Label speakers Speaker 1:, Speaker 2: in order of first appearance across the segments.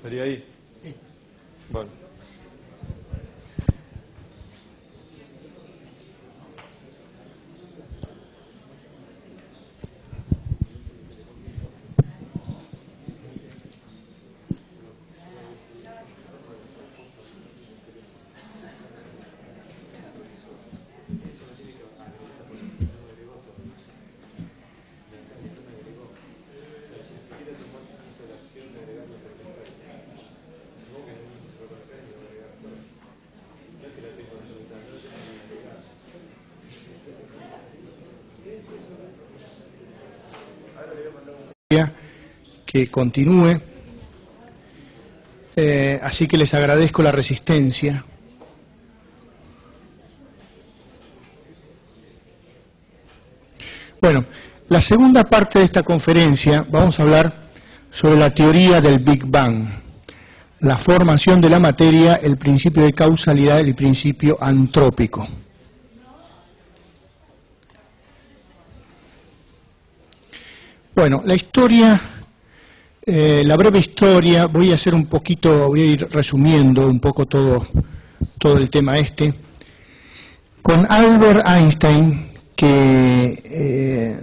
Speaker 1: ¿Sería ahí?
Speaker 2: Sí.
Speaker 1: Bueno.
Speaker 2: Que continúe, así que les agradezco la resistencia. Bueno, la segunda parte de esta conferencia vamos a hablar sobre la teoría del Big Bang, la formación de la materia, el principio de causalidad y el principio antrópico. Bueno, la historia, la breve historia, voy a ir resumiendo un poco todo el tema este, con Albert Einstein, que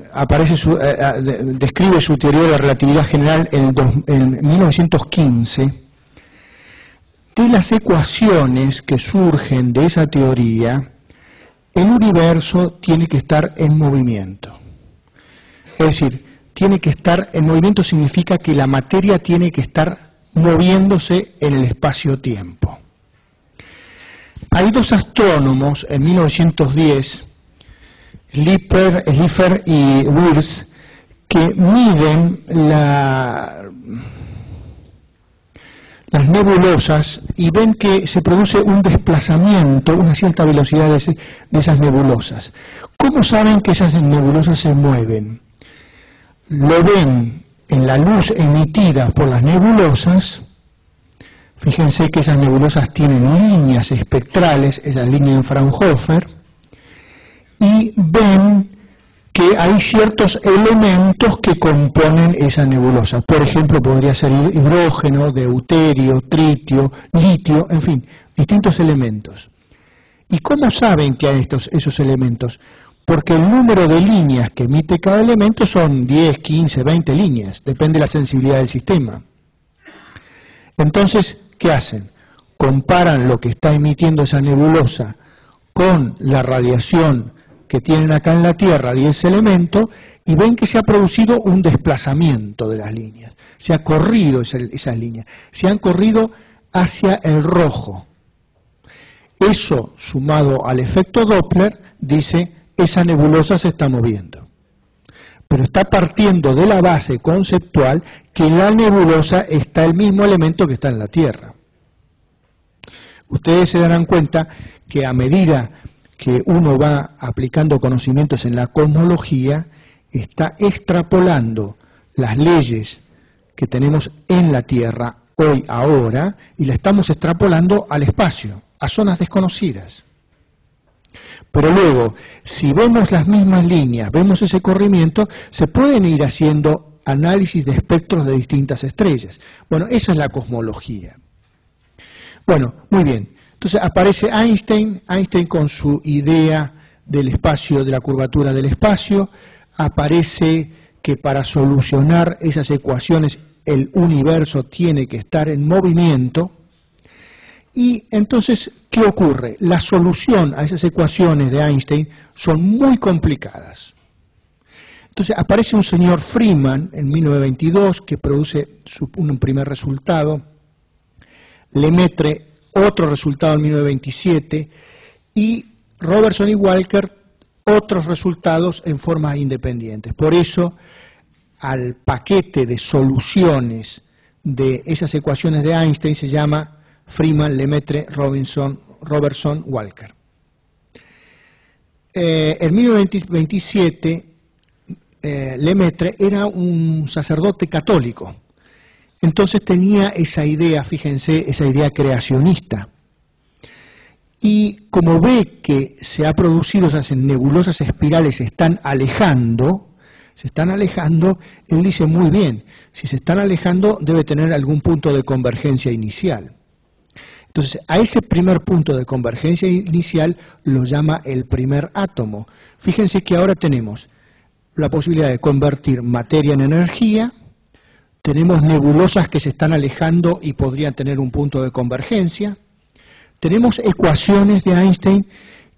Speaker 2: describe su teoría de la relatividad general en 1915. De las ecuaciones que surgen de esa teoría, el universo tiene que estar en movimiento. Es decir, tiene que estar en movimiento significa que la materia tiene que estar moviéndose en el espacio-tiempo. Hay dos astrónomos en 1910, Slipher y Wirth, que miden las nebulosas y ven que se produce un desplazamiento, una cierta velocidad de esas nebulosas. ¿Cómo saben que esas nebulosas se mueven? Lo ven en la luz emitida por las nebulosas. Fíjense que esas nebulosas tienen líneas espectrales, esas líneas de Fraunhofer, y ven que hay ciertos elementos que componen esa nebulosa. Por ejemplo, podría ser hidrógeno, deuterio, tritio, litio, en fin, distintos elementos. ¿Y cómo saben que hay esos elementos? Porque el número de líneas que emite cada elemento son 10, 15, 20 líneas, depende de la sensibilidad del sistema. Entonces, ¿qué hacen? Comparan lo que está emitiendo esa nebulosa con la radiación que tienen acá en la Tierra de ese elemento y ven que se ha producido un desplazamiento de las líneas. Se ha corrido esas líneas, se han corrido hacia el rojo. Eso, sumado al efecto Doppler, dice esa nebulosa se está moviendo. Pero está partiendo de la base conceptual que en la nebulosa está el mismo elemento que está en la Tierra. Ustedes se darán cuenta que a medida que uno va aplicando conocimientos en la cosmología, está extrapolando las leyes que tenemos en la Tierra hoy, ahora, y la estamos extrapolando al espacio, a zonas desconocidas. Pero luego, si vemos las mismas líneas, vemos ese corrimiento, se pueden ir haciendo análisis de espectros de distintas estrellas. Bueno, esa es la cosmología. Bueno, muy bien. Entonces aparece Einstein con su idea del espacio, de la curvatura del espacio, aparece que para solucionar esas ecuaciones el universo tiene que estar en movimiento. Y entonces, ¿qué ocurre? La solución a esas ecuaciones de Einstein son muy complicadas. Entonces aparece un señor Freeman en 1922 que produce un primer resultado, Lemaitre otro resultado en 1927 y Robertson y Walker otros resultados en forma independientes. Por eso al paquete de soluciones de esas ecuaciones de Einstein se llama Freeman, Lemaitre, Robertson, Walker. En 1927, Lemaitre era un sacerdote católico, entonces tenía esa idea, fíjense, esa idea creacionista. Y como ve que se ha producido, esas nebulosas espirales se están alejando, se están alejando, él dice muy bien, si se están alejando debe tener algún punto de convergencia inicial. Entonces, a ese primer punto de convergencia inicial lo llama el primer átomo. Fíjense que ahora tenemos la posibilidad de convertir materia en energía, tenemos nebulosas que se están alejando y podrían tener un punto de convergencia, tenemos ecuaciones de Einstein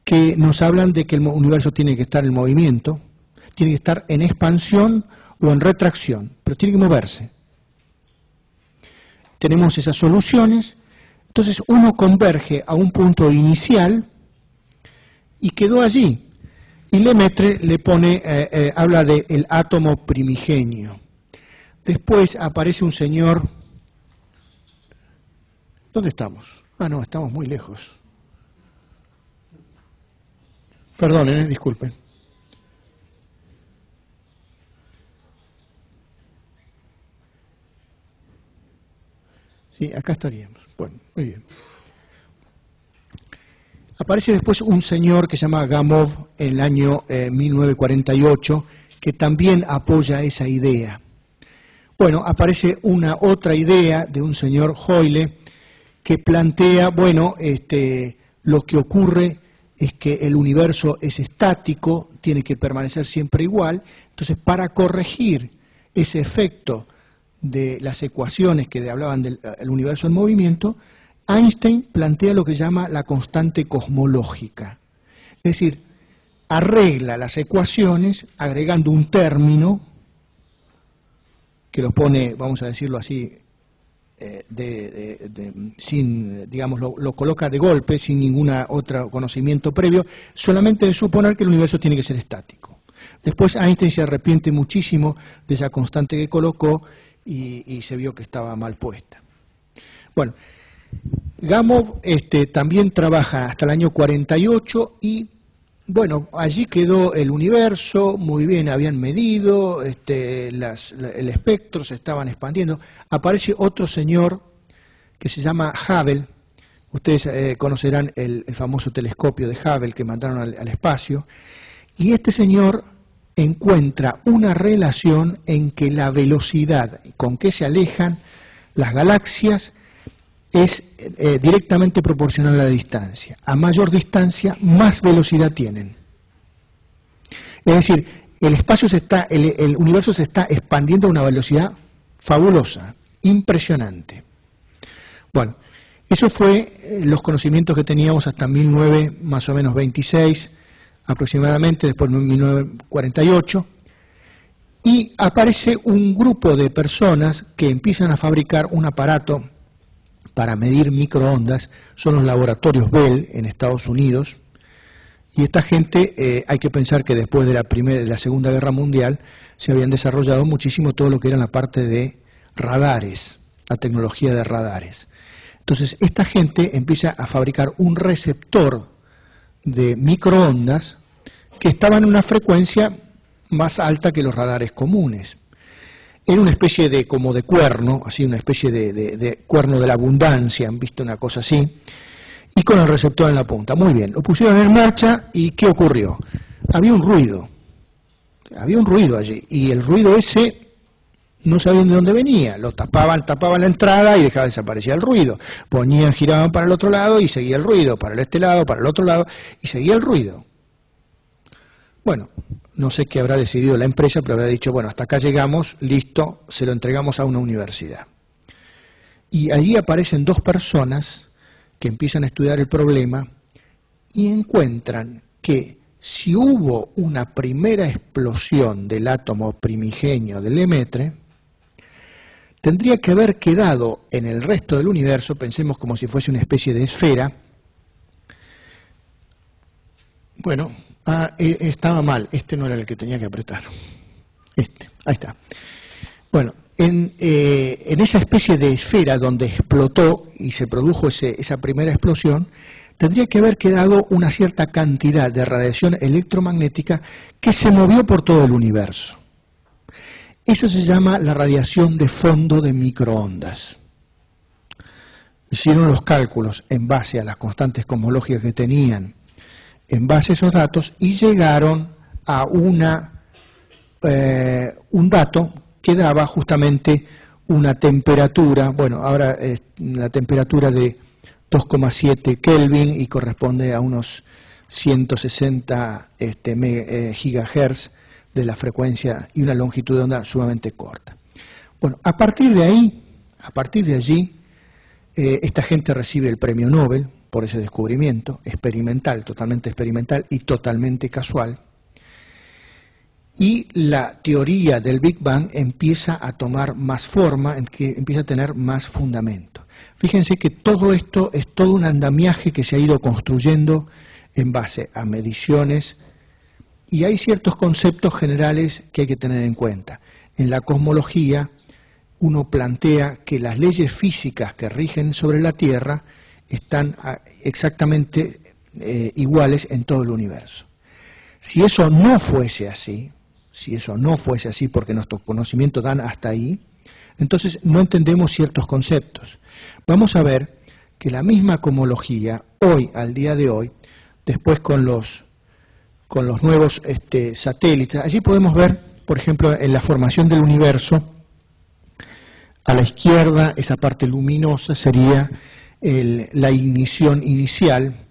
Speaker 2: que nos hablan de que el universo tiene que estar en movimiento, tiene que estar en expansión o en retracción, pero tiene que moverse. Tenemos esas soluciones, entonces uno converge a un punto inicial y quedó allí. Y Lemaitre le pone, habla del átomo primigenio. Después aparece un señor. ¿Dónde estamos? Ah, no, estamos muy lejos. Perdonen, disculpen. Sí, acá estaríamos. Bueno, muy bien. Aparece después un señor que se llama Gamow en el año 1948, que también apoya esa idea. Bueno, aparece una otra idea de un señor Hoyle que plantea, bueno, lo que ocurre es que el universo es estático, tiene que permanecer siempre igual, entonces para corregir ese efecto de las ecuaciones que hablaban del universo en movimiento, Einstein plantea lo que llama la constante cosmológica. Es decir, arregla las ecuaciones agregando un término que lo pone, vamos a decirlo así, sin, digamos, lo coloca de golpe, sin ningún otro conocimiento previo, solamente de suponer que el universo tiene que ser estático. Después Einstein se arrepiente muchísimo de esa constante que colocó y se vio que estaba mal puesta. Bueno, Gamow también trabaja hasta el año 48 y, bueno, allí quedó el universo, muy bien, habían medido, el espectro se estaban expandiendo. Aparece otro señor que se llama Hubble, ustedes conocerán el famoso telescopio de Hubble que mandaron al espacio, y este señor encuentra una relación en que la velocidad con que se alejan las galaxias es directamente proporcional a la distancia. A mayor distancia, más velocidad tienen. Es decir, el universo se está expandiendo a una velocidad fabulosa, impresionante. Bueno, eso fue los conocimientos que teníamos hasta 1926 más o menos aproximadamente, después de 1948, y aparece un grupo de personas que empiezan a fabricar un aparato para medir microondas, son los laboratorios Bell en Estados Unidos, y esta gente, hay que pensar que después de la Segunda Guerra Mundial se habían desarrollado muchísimo todo lo que era la parte de radares, la tecnología de radares. Entonces, esta gente empieza a fabricar un receptor de microondas que estaban en una frecuencia más alta que los radares comunes. Era una especie de como de cuerno, así una especie de cuerno de la abundancia, han visto una cosa así, y con el receptor en la punta. Muy bien, lo pusieron en marcha y ¿qué ocurrió? Había un ruido allí, y el ruido ese no sabían de dónde venía, lo tapaban la entrada y desaparecía el ruido, giraban para el otro lado y seguía el ruido, para este lado, para el otro lado, y seguía el ruido. Bueno, no sé qué habrá decidido la empresa, pero habrá dicho, bueno, hasta acá llegamos, listo, se lo entregamos a una universidad. Y allí aparecen dos personas que empiezan a estudiar el problema y encuentran que si hubo una primera explosión del átomo primigenio de Lemaitre, tendría que haber quedado en el resto del universo, pensemos como si fuese una especie de esfera. Bueno, estaba mal, este no era el que tenía que apretar. Ahí está. Bueno, en esa especie de esfera donde explotó y se produjo esa primera explosión, tendría que haber quedado una cierta cantidad de radiación electromagnética que se movió por todo el universo. Eso se llama la radiación de fondo de microondas. Hicieron los cálculos en base a las constantes cosmológicas que tenían, en base a esos datos, y llegaron a una un dato que daba justamente una temperatura, bueno, ahora la temperatura de 2,7 Kelvin y corresponde a unos 160 gigahertz de la frecuencia y una longitud de onda sumamente corta. Bueno, a partir de allí, esta gente recibe el premio Nobel por ese descubrimiento experimental, totalmente experimental y totalmente casual. Y la teoría del Big Bang empieza a tomar más forma, empieza a tener más fundamento. Fíjense que todo esto es todo un andamiaje que se ha ido construyendo en base a mediciones y hay ciertos conceptos generales que hay que tener en cuenta. En la cosmología uno plantea que las leyes físicas que rigen sobre la Tierra están exactamente iguales en todo el universo. Si eso no fuese así, porque nuestros conocimientos dan hasta ahí, entonces no entendemos ciertos conceptos. Vamos a ver que la misma cosmología, hoy, al día de hoy, después con los nuevos satélites, allí podemos ver, por ejemplo, en la formación del universo, a la izquierda, esa parte luminosa sería la ignición inicial.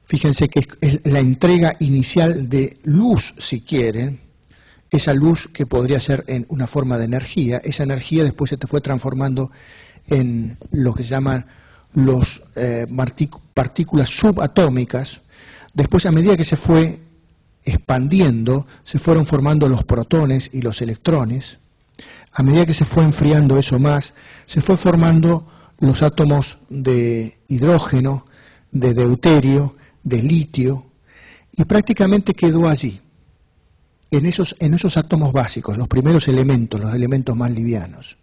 Speaker 2: Fíjense que es la entrega inicial de luz, si quieren, esa luz que podría ser en una forma de energía. Esa energía después se te fue transformando en lo que se llaman los partículas subatómicas. Después, a medida que se fue expandiendo, se fueron formando los protones y los electrones. A medida que se fue enfriando eso más, se fue formando los átomos de hidrógeno, de deuterio, de litio, y prácticamente quedó allí, en esos átomos básicos, los primeros elementos, los elementos más livianos.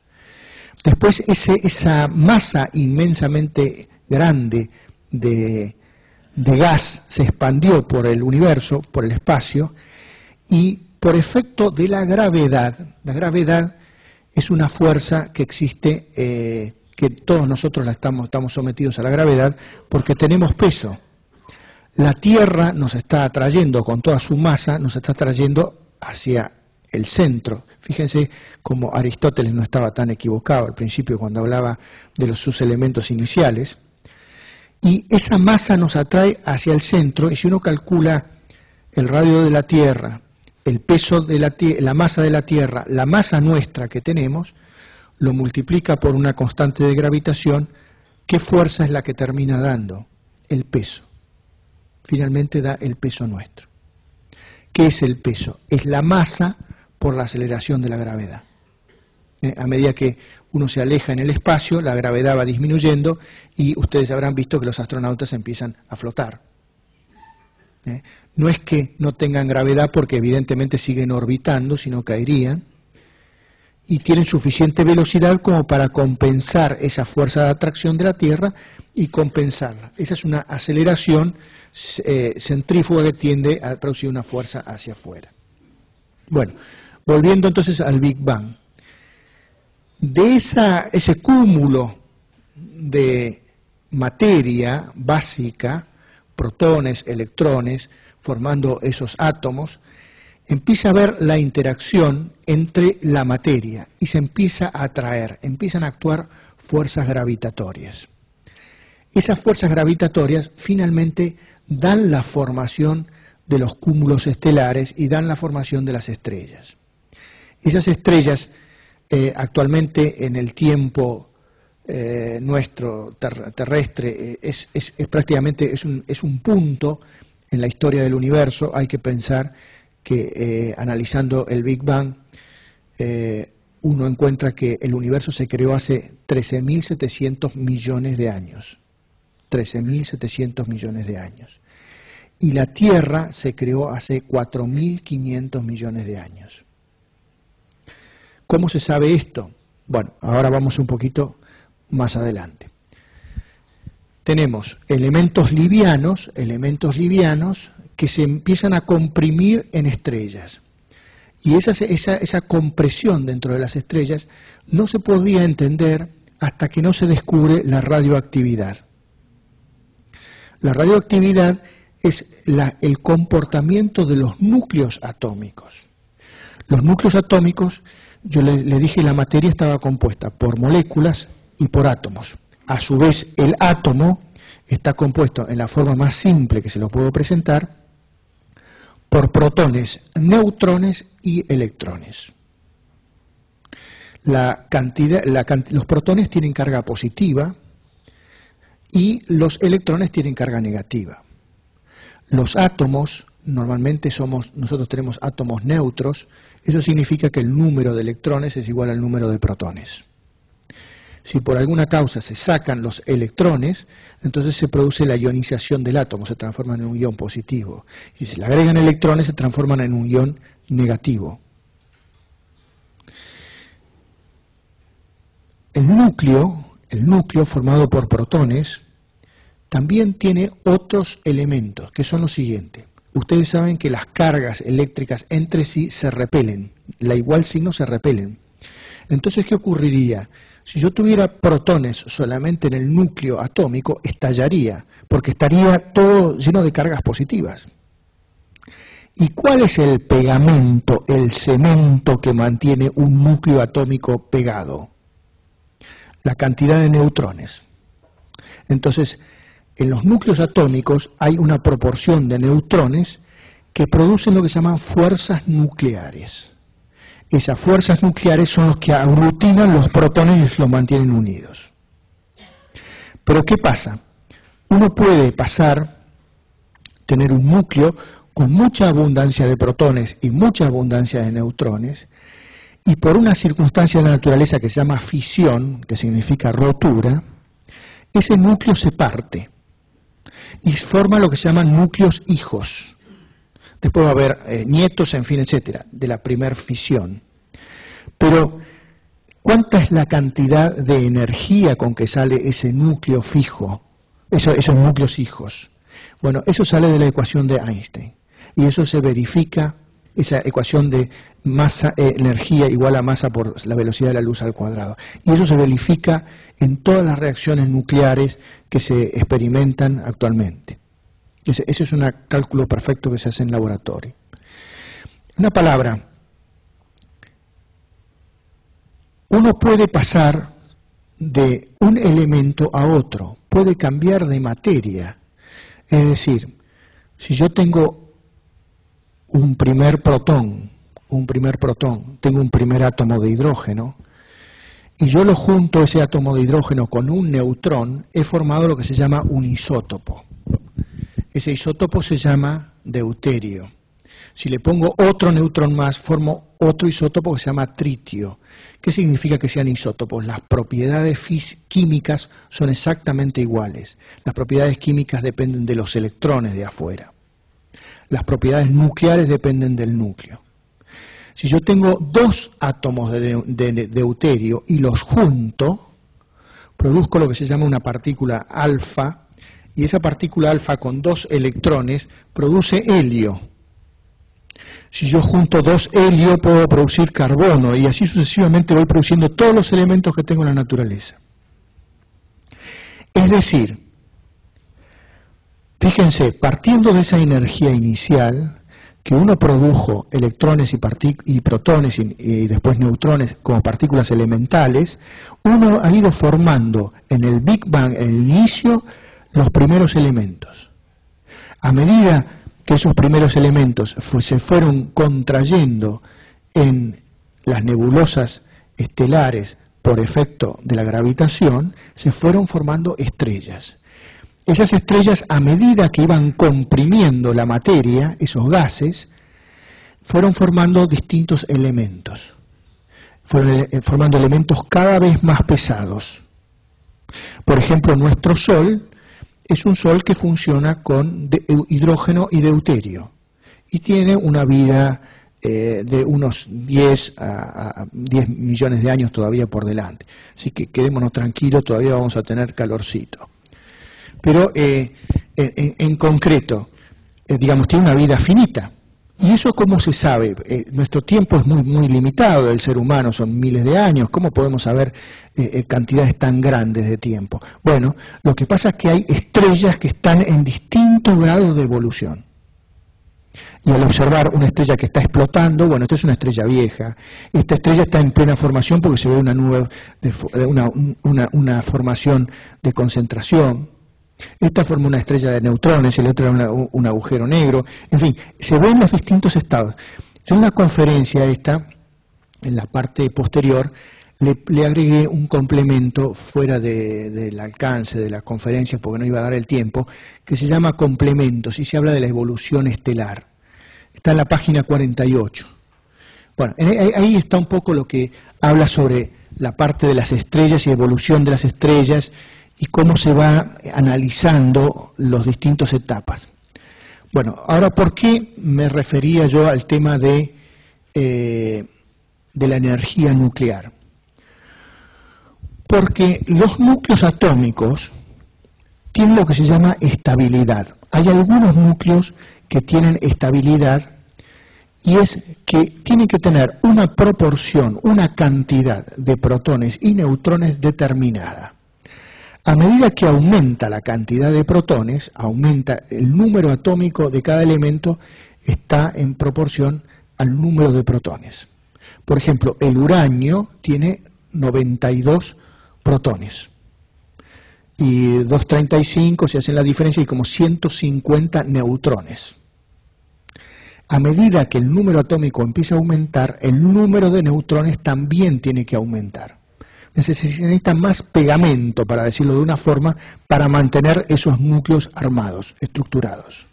Speaker 2: Después esa masa inmensamente grande de gas se expandió por el universo, por el espacio, y por efecto de la gravedad es una fuerza que existe, que todos nosotros estamos sometidos a la gravedad porque tenemos peso. La Tierra nos está atrayendo con toda su masa, nos está atrayendo hacia el centro. Fíjense cómo Aristóteles no estaba tan equivocado al principio cuando hablaba de sus elementos iniciales. Y esa masa nos atrae hacia el centro, y si uno calcula el radio de la Tierra, el peso de la masa de la Tierra, la masa nuestra que tenemos, lo multiplica por una constante de gravitación, ¿qué fuerza es la que termina dando? El peso. Finalmente da el peso nuestro. ¿Qué es el peso? Es la masa por la aceleración de la gravedad. A medida que uno se aleja en el espacio, la gravedad va disminuyendo y ustedes habrán visto que los astronautas empiezan a flotar. No es que no tengan gravedad porque evidentemente siguen orbitando, sino caerían, y tienen suficiente velocidad como para compensar esa fuerza de atracción de la Tierra y compensarla. Esa es una aceleración centrífuga que tiende a producir una fuerza hacia afuera. Bueno, volviendo entonces al Big Bang. De ese cúmulo de materia básica, protones, electrones, formando esos átomos, empieza a haber la interacción entre la materia y se empieza a atraer, empiezan a actuar fuerzas gravitatorias. Esas fuerzas gravitatorias finalmente dan la formación de los cúmulos estelares y dan la formación de las estrellas. Esas estrellas actualmente en el tiempo nuestro terrestre es prácticamente es un punto en la historia del universo. Hay que pensar que analizando el Big Bang uno encuentra que el universo se creó hace 13.700 millones de años. 13.700 millones de años. Y la Tierra se creó hace 4.500 millones de años. ¿Cómo se sabe esto? Bueno, ahora vamos un poquito más adelante. Tenemos elementos livianos que se empiezan a comprimir en estrellas. Y esa compresión dentro de las estrellas no se podía entender hasta que no se descubre la radioactividad. La radioactividad es el comportamiento de los núcleos atómicos. Los núcleos atómicos, yo le dije, la materia estaba compuesta por moléculas y por átomos. A su vez, el átomo está compuesto, en la forma más simple que se lo puedo presentar, por protones, neutrones y electrones. Los protones tienen carga positiva y los electrones tienen carga negativa. Los átomos, normalmente nosotros tenemos átomos neutros, eso significa que el número de electrones es igual al número de protones. Si por alguna causa se sacan los electrones, entonces se produce la ionización del átomo, se transforma en un ion positivo. Y si se le agregan electrones, se transforman en un ion negativo. El núcleo formado por protones, también tiene otros elementos, que son los siguientes. Ustedes saben que las cargas eléctricas entre sí se repelen, la igual signo se repelen. Entonces, ¿qué ocurriría? Si yo tuviera protones solamente en el núcleo atómico, estallaría, porque estaría todo lleno de cargas positivas. ¿Y cuál es el pegamento, el cemento que mantiene un núcleo atómico pegado? La cantidad de neutrones. Entonces, en los núcleos atómicos hay una proporción de neutrones que producen lo que se llaman fuerzas nucleares. Esas fuerzas nucleares son los que aglutinan los protones y los mantienen unidos. Pero ¿qué pasa? Uno puede tener un núcleo con mucha abundancia de protones y mucha abundancia de neutrones, y por una circunstancia de la naturaleza que se llama fisión, que significa rotura, ese núcleo se parte y forma lo que se llaman núcleos hijos. Después va a haber nietos, en fin, etcétera, de la primer fisión. Pero, ¿cuánta es la cantidad de energía con que sale ese núcleo fijo, esos núcleos hijos? Bueno, eso sale de la ecuación de Einstein. Y eso se verifica, esa ecuación de masa, energía igual a masa por la velocidad de la luz al cuadrado. Y eso se verifica en todas las reacciones nucleares que se experimentan actualmente. Ese es un cálculo perfecto que se hace en laboratorio. Una palabra, uno puede pasar de un elemento a otro, puede cambiar de materia. Es decir, si yo tengo un primer protón, tengo un primer átomo de hidrógeno, y yo lo junto ese átomo de hidrógeno con un neutrón, he formado lo que se llama un isótopo. Ese isótopo se llama deuterio. Si le pongo otro neutrón más, formo otro isótopo que se llama tritio. ¿Qué significa que sean isótopos? Las propiedades químicas son exactamente iguales. Las propiedades químicas dependen de los electrones de afuera. Las propiedades nucleares dependen del núcleo. Si yo tengo dos átomos de deuterio y los junto, produzco lo que se llama una partícula alfa, y esa partícula alfa con dos electrones produce helio. Si yo junto dos helio puedo producir carbono, y así sucesivamente voy produciendo todos los elementos que tengo en la naturaleza. Es decir, fíjense, partiendo de esa energía inicial, que uno produjo electrones y protones y después neutrones como partículas elementales, uno ha ido formando en el Big Bang, en el inicio, los primeros elementos. A medida que esos primeros elementos se fueron contrayendo en las nebulosas estelares por efecto de la gravitación, se fueron formando estrellas. Esas estrellas, a medida que iban comprimiendo la materia, esos gases, fueron formando distintos elementos. Fueron formando elementos cada vez más pesados. Por ejemplo, nuestro Sol es un Sol que funciona con hidrógeno y deuterio y tiene una vida de unos 10 a 10 millones de años todavía por delante. Así que quedémonos tranquilos, todavía vamos a tener calorcito. Pero en concreto, digamos, tiene una vida finita. ¿Y eso cómo se sabe? Nuestro tiempo es muy limitado del ser humano, son miles de años. ¿Cómo podemos saber cantidades tan grandes de tiempo? Bueno, lo que pasa es que hay estrellas que están en distintos grados de evolución. Y al observar una estrella que está explotando, bueno, esta es una estrella vieja. Esta estrella está en plena formación porque se ve una nube, una formación de concentración. Esta forma una estrella de neutrones, el otro era un agujero negro. En fin, se ven los distintos estados. Yo en la conferencia esta, en la parte posterior, le agregué un complemento fuera del alcance de la conferencia, porque no iba a dar el tiempo, que se llama complementos y se habla de la evolución estelar. Está en la página 48. Bueno, ahí está un poco lo que habla sobre la parte de las estrellas y evolución de las estrellas y cómo se va analizando las distintas etapas. Bueno, ahora, ¿por qué me refería yo al tema de la energía nuclear? Porque los núcleos atómicos tienen lo que se llama estabilidad. Hay algunos núcleos que tienen estabilidad y es que tienen que tener una proporción, una cantidad de protones y neutrones determinada. A medida que aumenta la cantidad de protones, aumenta el número atómico de cada elemento, está en proporción al número de protones. Por ejemplo, el uranio tiene 92 protones. Y 235 se hacen la diferencia y como 150 neutrones. A medida que el número atómico empieza a aumentar, el número de neutrones también tiene que aumentar. Se necesita más pegamento, para decirlo de una forma, para mantener esos núcleos armados, estructurados.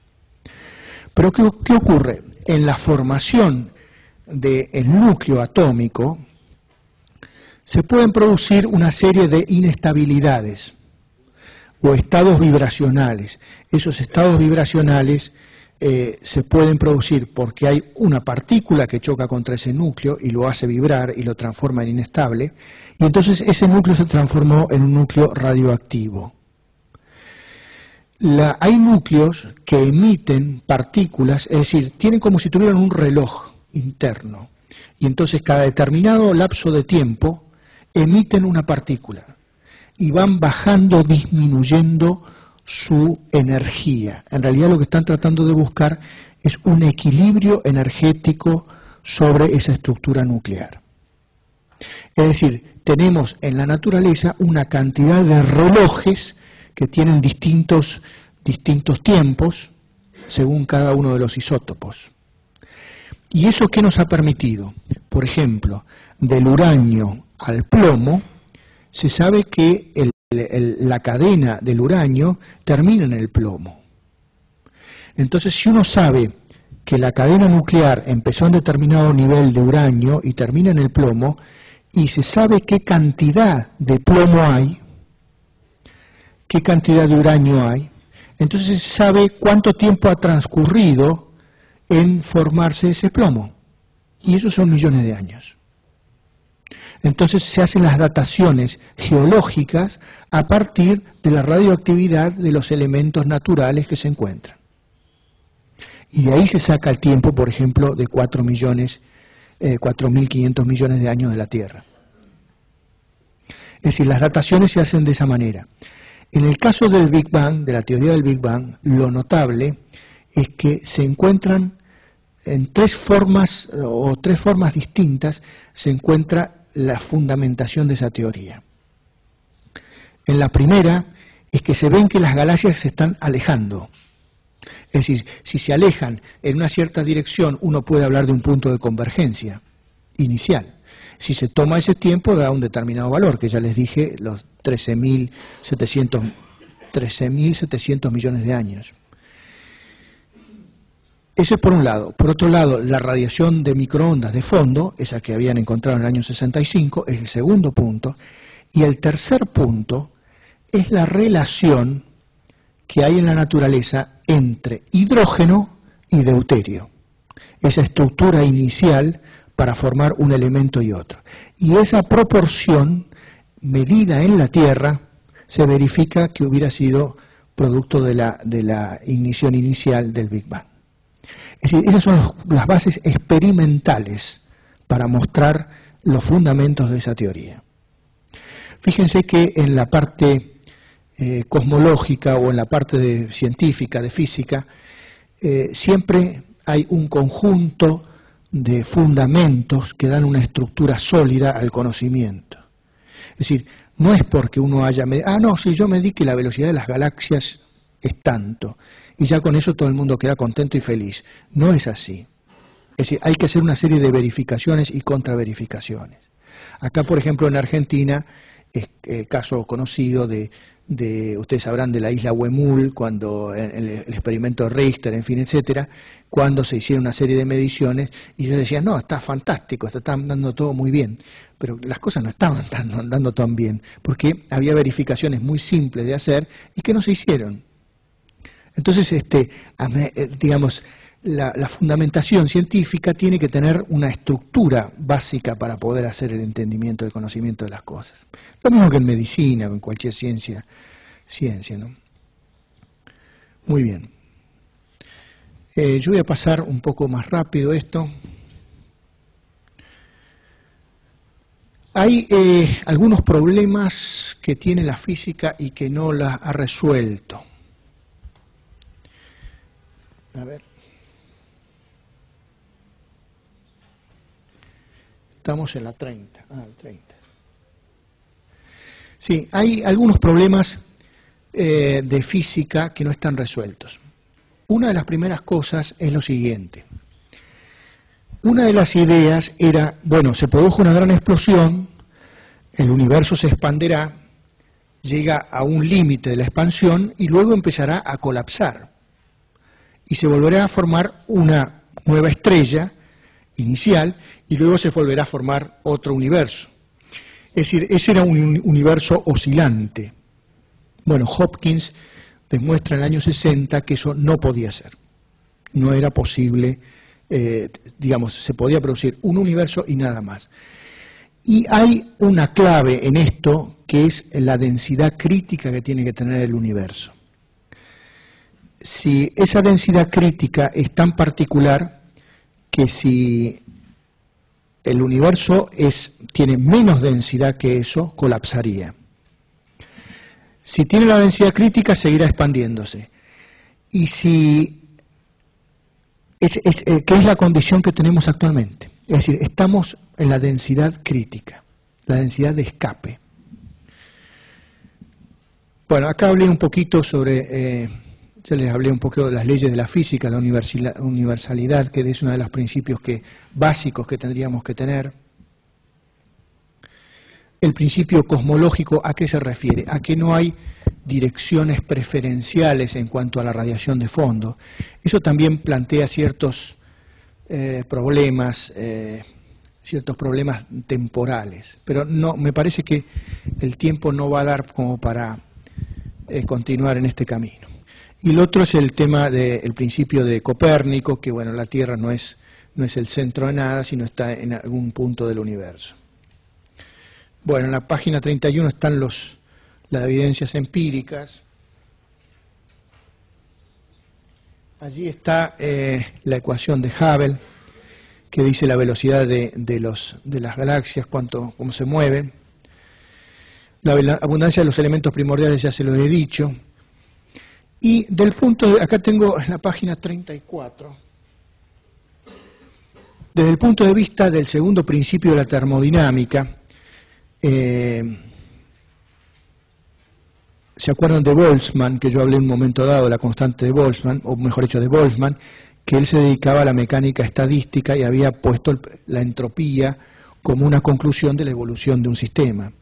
Speaker 2: Pero ¿qué ocurre? En la formación del núcleo atómico se pueden producir una serie de inestabilidades o estados vibracionales. Esos estados vibracionales se pueden producir porque hay una partícula que choca contra ese núcleo y lo hace vibrar y lo transforma en inestable, y entonces ese núcleo se transformó en un núcleo radioactivo. Hay núcleos que emiten partículas, es decir, tienen como si tuvieran un reloj interno, y entonces cada determinado lapso de tiempo emiten una partícula y van bajando, disminuyendo su energía. En realidad lo que están tratando de buscar es un equilibrio energético sobre esa estructura nuclear. Es decir, tenemos en la naturaleza una cantidad de relojes que tienen distintos tiempos según cada uno de los isótopos. ¿Y eso qué nos ha permitido? Por ejemplo, del uranio al plomo, se sabe que la cadena del uranio termina en el plomo. Entonces, si uno sabe que la cadena nuclear empezó en determinado nivel de uranio y termina en el plomo, y se sabe qué cantidad de plomo hay, qué cantidad de uranio hay, entonces se sabe cuánto tiempo ha transcurrido en formarse ese plomo. Y esos son millones de años. Entonces se hacen las dataciones geológicas a partir de la radioactividad de los elementos naturales que se encuentran. Y de ahí se saca el tiempo, por ejemplo, de 4.500 millones de años de la Tierra. Es decir, las dataciones se hacen de esa manera. En el caso del Big Bang, de la teoría del Big Bang, lo notable es que se encuentran en tres formas distintas, se encuentra la fundamentación de esa teoría. En la primera es que se ven que las galaxias se están alejando. Es decir, si se alejan en una cierta dirección, uno puede hablar de un punto de convergencia inicial. Si se toma ese tiempo, da un determinado valor, que ya les dije, los 13.700 millones de años. Eso es por un lado. Por otro lado, la radiación de microondas de fondo, esa que habían encontrado en el año 65, es el segundo punto. Y el tercer punto es la relación que hay en la naturaleza entre hidrógeno y deuterio. Esa estructura inicial para formar un elemento y otro. Y esa proporción, medida en la Tierra, se verifica que hubiera sido producto de la ignición inicial del Big Bang. Es decir, esas son las bases experimentales para mostrar los fundamentos de esa teoría. Fíjense que en la parte cosmológica o en la parte científica, de física, siempre hay un conjunto de fundamentos que dan una estructura sólida al conocimiento. Es decir, no es porque uno haya medido, no, si yo medí que la velocidad de las galaxias es tanto, y ya con eso todo el mundo queda contento y feliz. No es así. Es decir, hay que hacer una serie de verificaciones y contraverificaciones. Acá, por ejemplo, en Argentina, es el caso conocido de ustedes sabrán, de la isla Huemul, cuando el experimento de Richter, en fin, etcétera, cuando se hicieron una serie de mediciones, y ellos decían, no, está fantástico, está andando todo muy bien, pero las cosas no estaban andando tan bien, porque había verificaciones muy simples de hacer y que no se hicieron. Entonces, digamos, la fundamentación científica tiene que tener una estructura básica para poder hacer el entendimiento, el conocimiento de las cosas. Lo mismo que en medicina o en cualquier ciencia, ¿no? Muy bien. Yo voy a pasar un poco más rápido esto. Hay algunos problemas que tiene la física y que no la ha resuelto. A ver. Estamos en la 30. El 30. Sí, hay algunos problemas de física que no están resueltos. Una de las primeras cosas es lo siguiente. Una de las ideas era, bueno, se produjo una gran explosión, el universo se expanderá, llega a un límite de la expansión y luego empezará a colapsar. Y se volverá a formar una nueva estrella inicial y luego se volverá a formar otro universo. Es decir, ese era un universo oscilante. Bueno, Hopkins demuestra en el año 60 que eso no podía ser. No era posible, digamos, se podía producir un universo y nada más. Y hay una clave en esto que es la densidad crítica que tiene que tener el universo. Si esa densidad crítica es tan particular que si el universo tiene menos densidad que eso, colapsaría. Si tiene la densidad crítica, seguirá expandiéndose. Y que es la condición que tenemos actualmente. Es decir, estamos en la densidad crítica, la densidad de escape. Bueno, acá hablé un poquito sobre, ya les hablé un poco de las leyes de la física, la universalidad, que es uno de los principios básicos que tendríamos que tener. El principio cosmológico, ¿a qué se refiere? A que no hay direcciones preferenciales en cuanto a la radiación de fondo. Eso también plantea ciertos problemas temporales, pero no, me parece que el tiempo no va a dar como para continuar en este camino. Y el otro es el tema del principio de Copérnico, que bueno, la Tierra no es el centro de nada, sino está en algún punto del universo. Bueno, en la página 31 están las evidencias empíricas. Allí está la ecuación de Hubble, que dice la velocidad de las galaxias, cómo se mueven. La abundancia de los elementos primordiales ya se lo he dicho. Y acá tengo en la página 34, desde el punto de vista del segundo principio de la termodinámica, ¿se acuerdan de Boltzmann, que yo hablé en un momento dado, la constante de Boltzmann, o mejor dicho de Boltzmann, que él se dedicaba a la mecánica estadística y había puesto la entropía como una conclusión de la evolución de un sistema?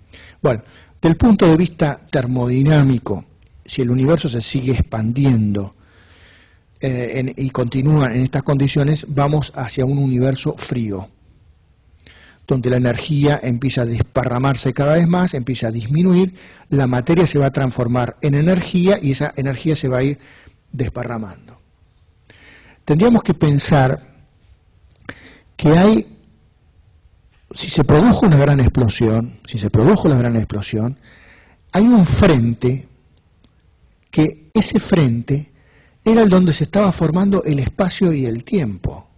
Speaker 2: Bueno, del punto de vista termodinámico, si el universo se sigue expandiendo y continúa en estas condiciones, vamos hacia un universo frío, donde la energía empieza a desparramarse cada vez más, empieza a disminuir, la materia se va a transformar en energía y esa energía se va a ir desparramando. Tendríamos que pensar que si se produjo la gran explosión, hay un frente, que ese frente era el donde se estaba formando el espacio y el tiempo.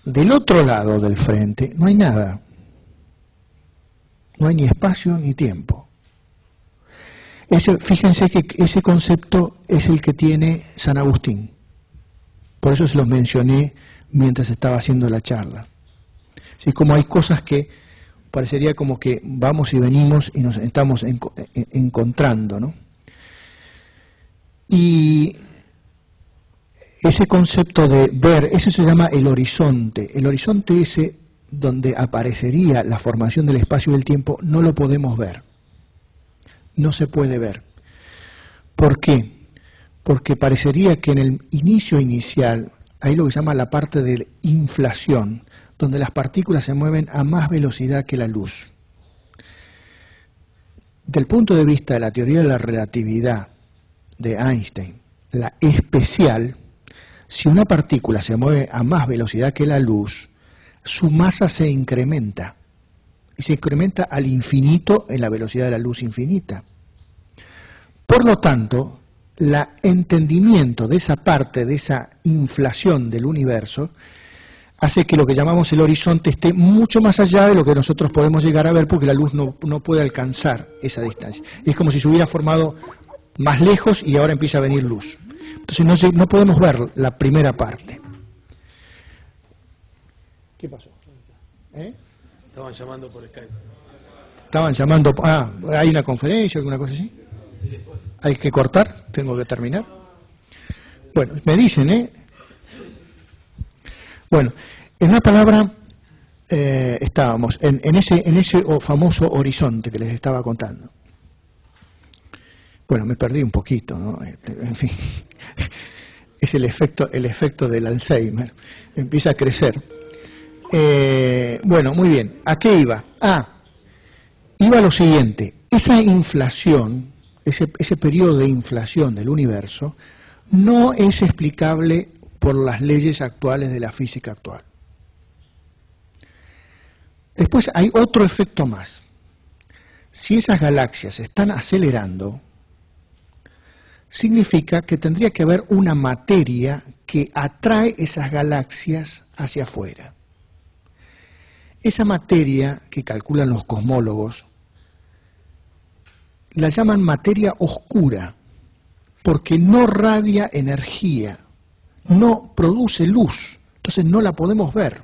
Speaker 2: Del otro lado del frente no hay nada. No hay ni espacio ni tiempo. Fíjense que ese concepto es el que tiene San Agustín. Por eso se los mencioné mientras estaba haciendo la charla. Así como hay cosas que parecería como que vamos y venimos y nos estamos encontrando, ¿no? Y ese concepto de ver, eso se llama el horizonte. El horizonte ese donde aparecería la formación del espacio y del tiempo no lo podemos ver. No se puede ver. ¿Por qué? Porque parecería que en el inicio inicial hay lo que se llama la parte de inflación, donde las partículas se mueven a más velocidad que la luz. Del punto de vista de la teoría de la relatividad de Einstein, la especial, si una partícula se mueve a más velocidad que la luz, su masa se incrementa, y se incrementa al infinito en la velocidad de la luz infinita. Por lo tanto, el entendimiento de esa parte, de esa inflación del universo, hace que lo que llamamos el horizonte esté mucho más allá de lo que nosotros podemos llegar a ver, porque la luz no puede alcanzar esa distancia. Es como si se hubiera formado más lejos y ahora empieza a venir luz. Entonces no podemos ver la primera parte. ¿Qué pasó?
Speaker 1: Estaban llamando por Skype.
Speaker 2: Estaban llamando... ¿hay una conferencia o alguna cosa así? ¿Hay que cortar? ¿Tengo que terminar? Bueno, me dicen, Bueno, en una palabra, estábamos en ese famoso horizonte que les estaba contando. Bueno, me perdí un poquito, ¿no? En fin, es el efecto del Alzheimer, empieza a crecer. Bueno, muy bien, ¿a qué iba? Iba a lo siguiente, esa inflación, ese periodo de inflación del universo, no es explicable por las leyes actuales de la física actual. Después hay otro efecto más. Si esas galaxias se están acelerando, significa que tendría que haber una materia que atrae esas galaxias hacia afuera. Esa materia que calculan los cosmólogos la llaman materia oscura, porque no radia energía, no produce luz, entonces no la podemos ver.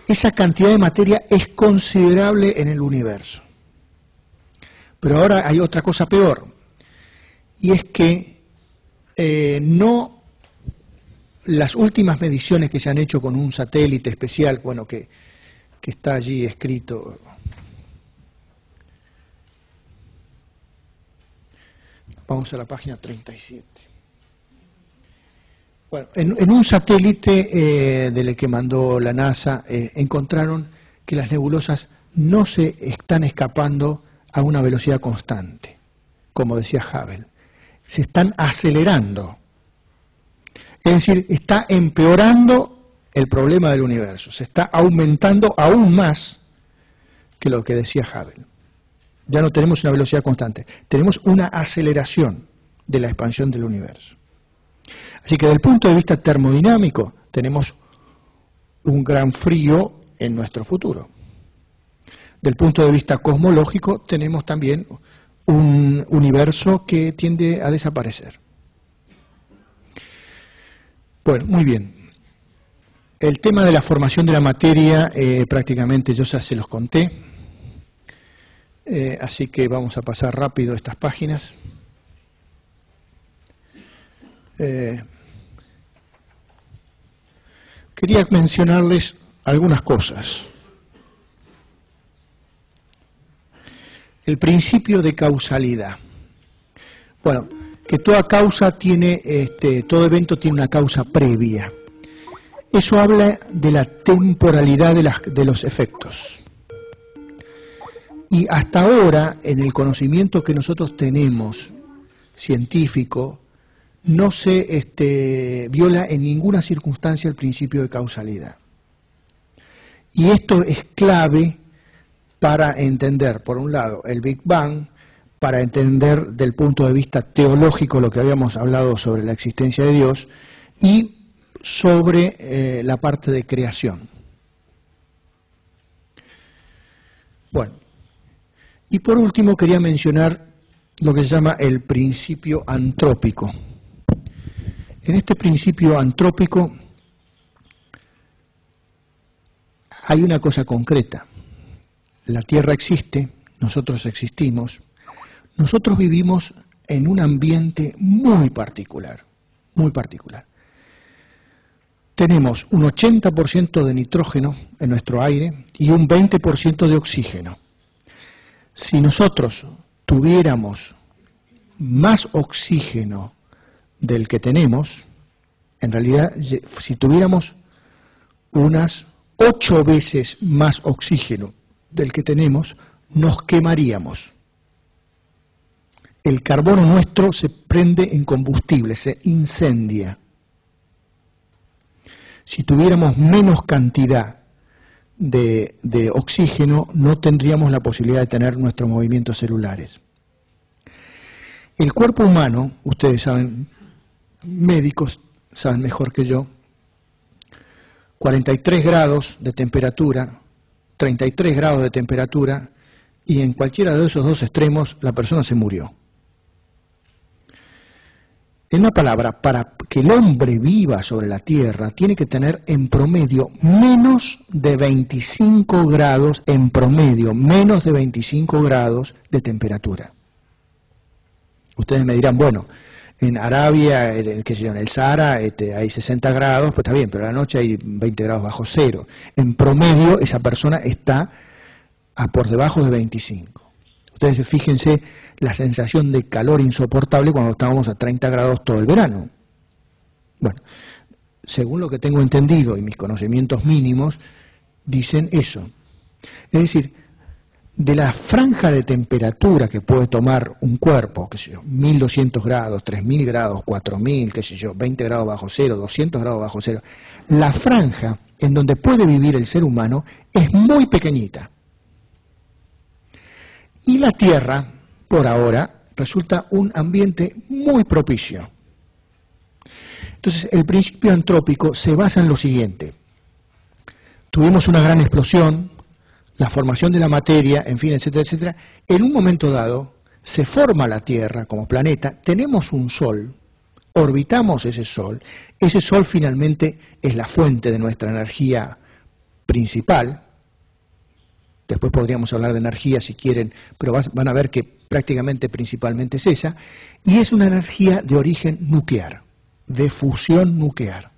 Speaker 2: Esa cantidad de materia es considerable en el universo. Pero ahora hay otra cosa peor, y es que las últimas mediciones que se han hecho con un satélite especial, bueno, que está allí escrito... Vamos a la página 37. Bueno, en un satélite del que mandó la NASA, encontraron que las nebulosas no se están escapando a una velocidad constante, como decía Hubble. Se están acelerando. Es decir, está empeorando el problema del universo. Se está aumentando aún más que lo que decía Hubble. Ya no tenemos una velocidad constante, tenemos una aceleración de la expansión del universo. Así que desde el punto de vista termodinámico tenemos un gran frío en nuestro futuro. Del punto de vista cosmológico tenemos también un universo que tiende a desaparecer. Bueno, muy bien. El tema de la formación de la materia prácticamente yo ya se los conté. Así que vamos a pasar rápido estas páginas. Quería mencionarles algunas cosas. El principio de causalidad. Bueno, que toda causa tiene, todo evento tiene una causa previa. Eso habla de la temporalidad de los efectos. Y hasta ahora, en el conocimiento que nosotros tenemos, científico, no se viola en ninguna circunstancia el principio de causalidad. Y esto es clave para entender, por un lado, el Big Bang, para entender del punto de vista teológico lo que habíamos hablado sobre la existencia de Dios, y sobre la parte de creación. Bueno. Y por último quería mencionar lo que se llama el principio antrópico. En este principio antrópico hay una cosa concreta. La Tierra existe, nosotros existimos, nosotros vivimos en un ambiente muy particular, muy particular. Tenemos un 80% de nitrógeno en nuestro aire y un 20% de oxígeno. Si nosotros tuviéramos más oxígeno del que tenemos, en realidad, si tuviéramos unas 8 veces más oxígeno del que tenemos, nos quemaríamos. El carbono nuestro se prende en combustible, se incendia. Si tuviéramos menos cantidad de oxígeno, no tendríamos la posibilidad de tener nuestros movimientos celulares. El cuerpo humano, ustedes saben, médicos saben mejor que yo, 43 grados de temperatura, 33 grados de temperatura, y en cualquiera de esos dos extremos la persona se murió. En una palabra, para que el hombre viva sobre la Tierra, tiene que tener en promedio menos de 25 grados, en promedio, menos de 25 grados de temperatura. Ustedes me dirán, bueno, en Arabia, en el Sahara, hay 60 grados, pues está bien, pero a la noche hay 20 grados bajo cero. En promedio, esa persona está por debajo de 25. Ustedes fíjense la sensación de calor insoportable cuando estábamos a 30 grados todo el verano. Bueno, según lo que tengo entendido y mis conocimientos mínimos, dicen eso. Es decir, de la franja de temperatura que puede tomar un cuerpo, qué sé yo, 1200 grados, 3000 grados, 4000, qué sé yo, 20 grados bajo cero, 200 grados bajo cero, la franja en donde puede vivir el ser humano es muy pequeñita. Y la Tierra, por ahora, resulta un ambiente muy propicio. Entonces, el principio antrópico se basa en lo siguiente. Tuvimos una gran explosión, la formación de la materia, en fin, etcétera, etcétera. En un momento dado, se forma la Tierra como planeta, tenemos un Sol, orbitamos ese Sol finalmente es la fuente de nuestra energía principal. Después podríamos hablar de energía si quieren, pero van a ver que prácticamente principalmente es esa, y es una energía de origen nuclear, de fusión nuclear.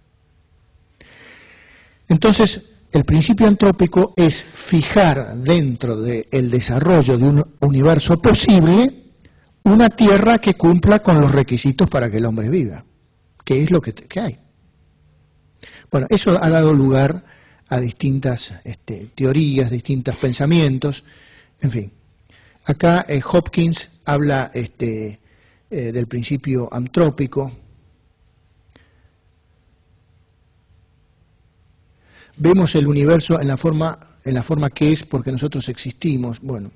Speaker 2: Entonces, el principio antrópico es fijar dentro del desarrollo de un universo posible una Tierra que cumpla con los requisitos para que el hombre viva, que es lo que hay. Bueno, eso ha dado lugar a distintas teorías, distintos pensamientos, en fin. Acá Hopkins habla del principio antrópico. Vemos el universo en la forma que es porque nosotros existimos. Bueno,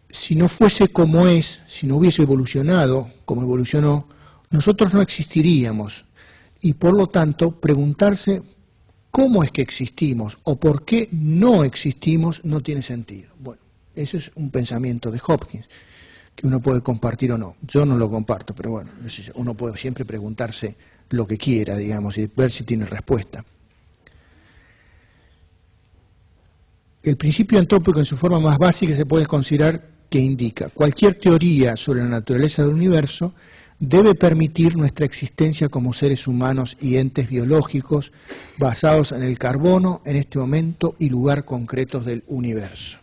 Speaker 2: si no fuese como es, si no hubiese evolucionado como evolucionó, nosotros no existiríamos. Y por lo tanto, preguntarse cómo es que existimos o por qué no existimos no tiene sentido. Bueno, eso es un pensamiento de Hopkins, que uno puede compartir o no. Yo no lo comparto, pero bueno, uno puede siempre preguntarse lo que quiera, digamos, y ver si tiene respuesta. El principio antrópico en su forma más básica se puede considerar que indica cualquier teoría sobre la naturaleza del universo debe permitir nuestra existencia como seres humanos y entes biológicos basados en el carbono en este momento y lugar concretos del universo.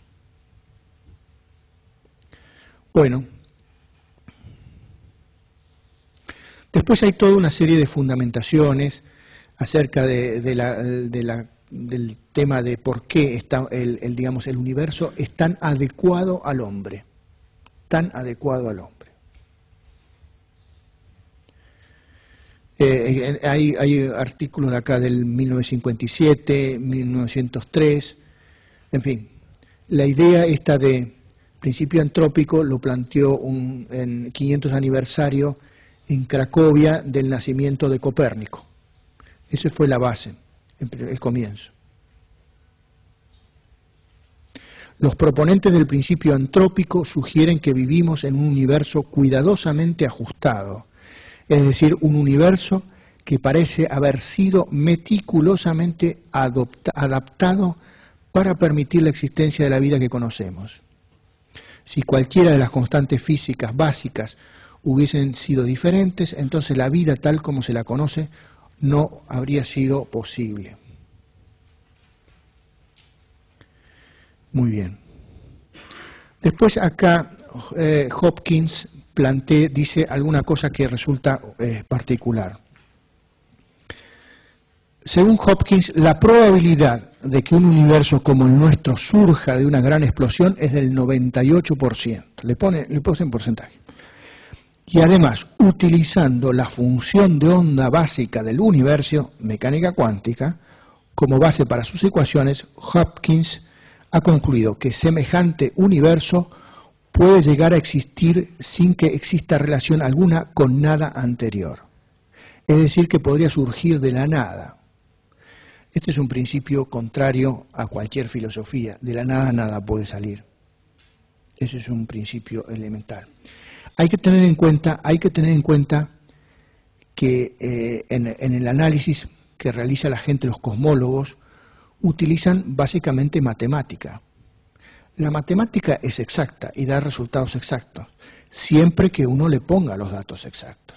Speaker 2: Bueno, después hay toda una serie de fundamentaciones acerca del tema de por qué está el universo es tan adecuado al hombre, tan adecuado al hombre. Hay artículos de acá del 1957, 1903, en fin. La idea esta de principio antrópico lo planteó en 500 aniversario en Cracovia del nacimiento de Copérnico. Esa fue la base, el comienzo. Los proponentes del principio antrópico sugieren que vivimos en un universo cuidadosamente ajustado, es decir, un universo que parece haber sido meticulosamente adaptado para permitir la existencia de la vida que conocemos. Si cualquiera de las constantes físicas básicas hubiesen sido diferentes, entonces la vida tal como se la conoce no habría sido posible. Muy bien. Después acá Hopkins dice alguna cosa que resulta particular. Según Hopkins, la probabilidad de que un universo como el nuestro surja de una gran explosión es del 98%. Le pone en porcentaje. Y además, utilizando la función de onda básica del universo, mecánica cuántica, como base para sus ecuaciones, Hopkins ha concluido que semejante universo puede llegar a existir sin que exista relación alguna con nada anterior. Es decir, que podría surgir de la nada. Este es un principio contrario a cualquier filosofía. De la nada nada puede salir. Ese es un principio elemental. Hay que tener en cuenta que en el análisis que realiza la gente, los cosmólogos, utilizan básicamente matemática. La matemática es exacta y da resultados exactos, siempre que uno le ponga los datos exactos.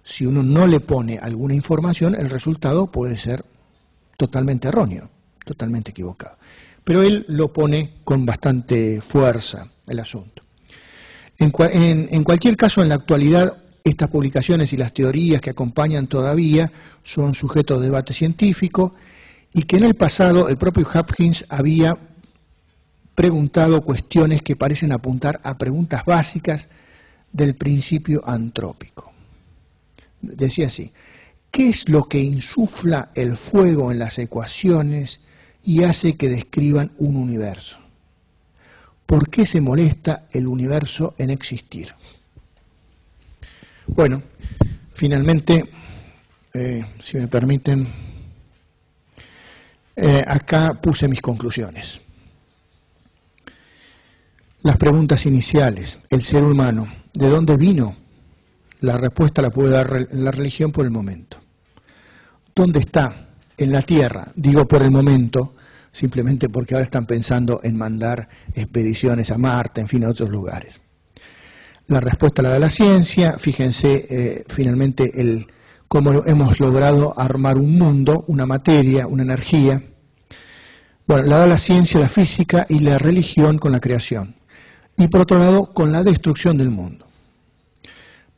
Speaker 2: Si uno no le pone alguna información, el resultado puede ser totalmente erróneo, totalmente equivocado. Pero él lo pone con bastante fuerza, el asunto. En cualquier caso, en la actualidad, estas publicaciones y las teorías que acompañan todavía son sujetos de debate científico, y que en el pasado el propio Hopkins había preguntado cuestiones que parecen apuntar a preguntas básicas del principio antrópico. Decía así: ¿qué es lo que insufla el fuego en las ecuaciones y hace que describan un universo? ¿Por qué se molesta el universo en existir? Bueno, finalmente, si me permiten, acá puse mis conclusiones. Las preguntas iniciales: el ser humano, ¿de dónde vino? La respuesta la puede dar la religión por el momento. ¿Dónde está? En la Tierra, digo por el momento, simplemente porque ahora están pensando en mandar expediciones a Marte, en fin, a otros lugares. La respuesta la da la ciencia. Fíjense finalmente cómo hemos logrado armar un mundo, una materia, una energía. Bueno, la da la ciencia, la física y la religión con la creación. Y por otro lado, con la destrucción del mundo.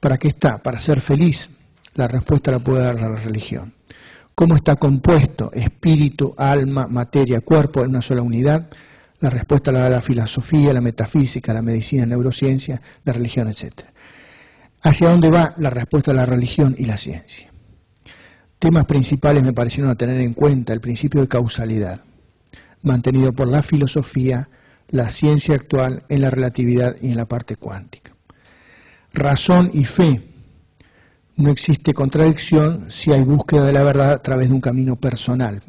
Speaker 2: ¿Para qué está? Para ser feliz. La respuesta la puede dar la religión. ¿Cómo está compuesto espíritu, alma, materia, cuerpo en una sola unidad? La respuesta la da la filosofía, la metafísica, la medicina, la neurociencia, la religión, etc. ¿Hacia dónde va? La respuesta de la religión y la ciencia. Temas principales me parecieron a tener en cuenta: el principio de causalidad, mantenido por la filosofía, la ciencia actual en la relatividad y en la parte cuántica. Razón y fe. No existe contradicción si hay búsqueda de la verdad a través de un camino personal,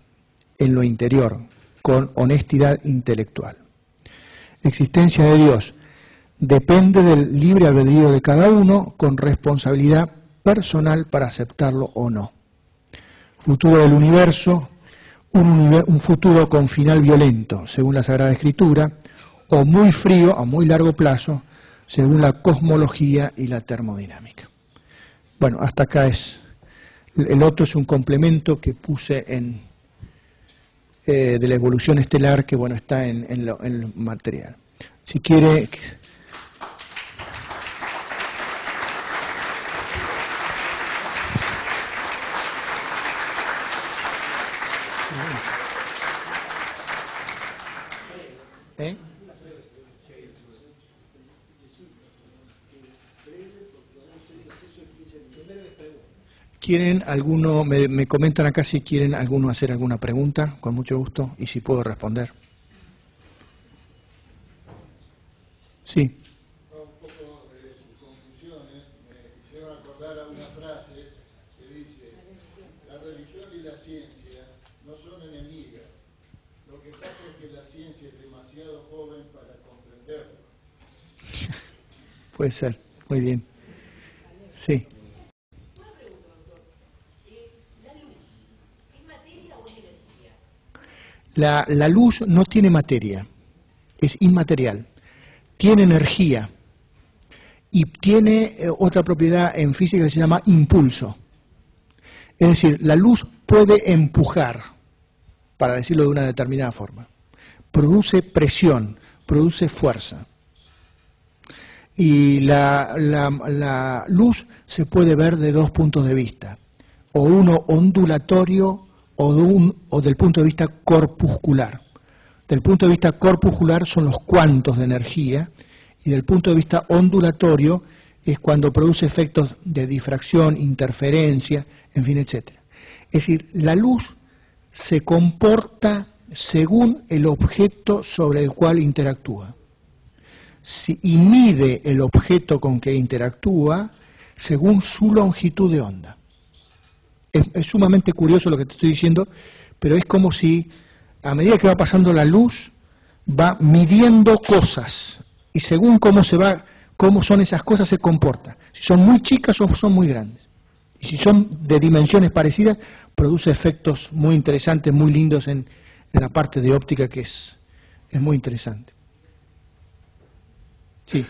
Speaker 2: en lo interior, con honestidad intelectual. Existencia de Dios depende del libre albedrío de cada uno, con responsabilidad personal para aceptarlo o no. Futuro del universo, un futuro con final violento, según la Sagrada Escritura, o muy frío a muy largo plazo, según la cosmología y la termodinámica. Bueno, hasta acá es. El otro es un complemento que puse de la evolución estelar, que bueno, está en el material. Si quiere... ¿Eh? ¿Quieren alguno, me comentan acá si quieren alguno hacer alguna pregunta? Con mucho gusto, y si puedo responder. Sí.
Speaker 3: Un poco de sus conclusiones me hicieron acordar a una frase que dice: la religión y la ciencia no son enemigas. Lo que pasa es que la ciencia ciencia es demasiado joven para comprenderlo.
Speaker 2: Puede ser, muy bien. Sí.
Speaker 4: Una pregunta, doctor. ¿La luz es materia o es energía?
Speaker 2: La luz no tiene materia, es inmaterial. Tiene energía y tiene otra propiedad en física que se llama impulso. Es decir, la luz puede empujar, para decirlo de una determinada forma. Produce presión, produce fuerza. Y la luz se puede ver de dos puntos de vista, o uno ondulatorio o del punto de vista corpuscular. Del punto de vista corpuscular son los cuantos de energía, y del punto de vista ondulatorio es cuando produce efectos de difracción, interferencia, en fin, etc. Es decir, la luz se comporta según el objeto sobre el cual interactúa. Y mide el objeto con que interactúa según su longitud de onda. Es sumamente curioso lo que te estoy diciendo, pero es como si a medida que va pasando la luz va midiendo cosas y según cómo son esas cosas se comporta. Si son muy chicas o son muy grandes. Y si son de dimensiones parecidas, produce efectos muy interesantes, muy lindos en la parte de óptica, que es muy interesante. Sí.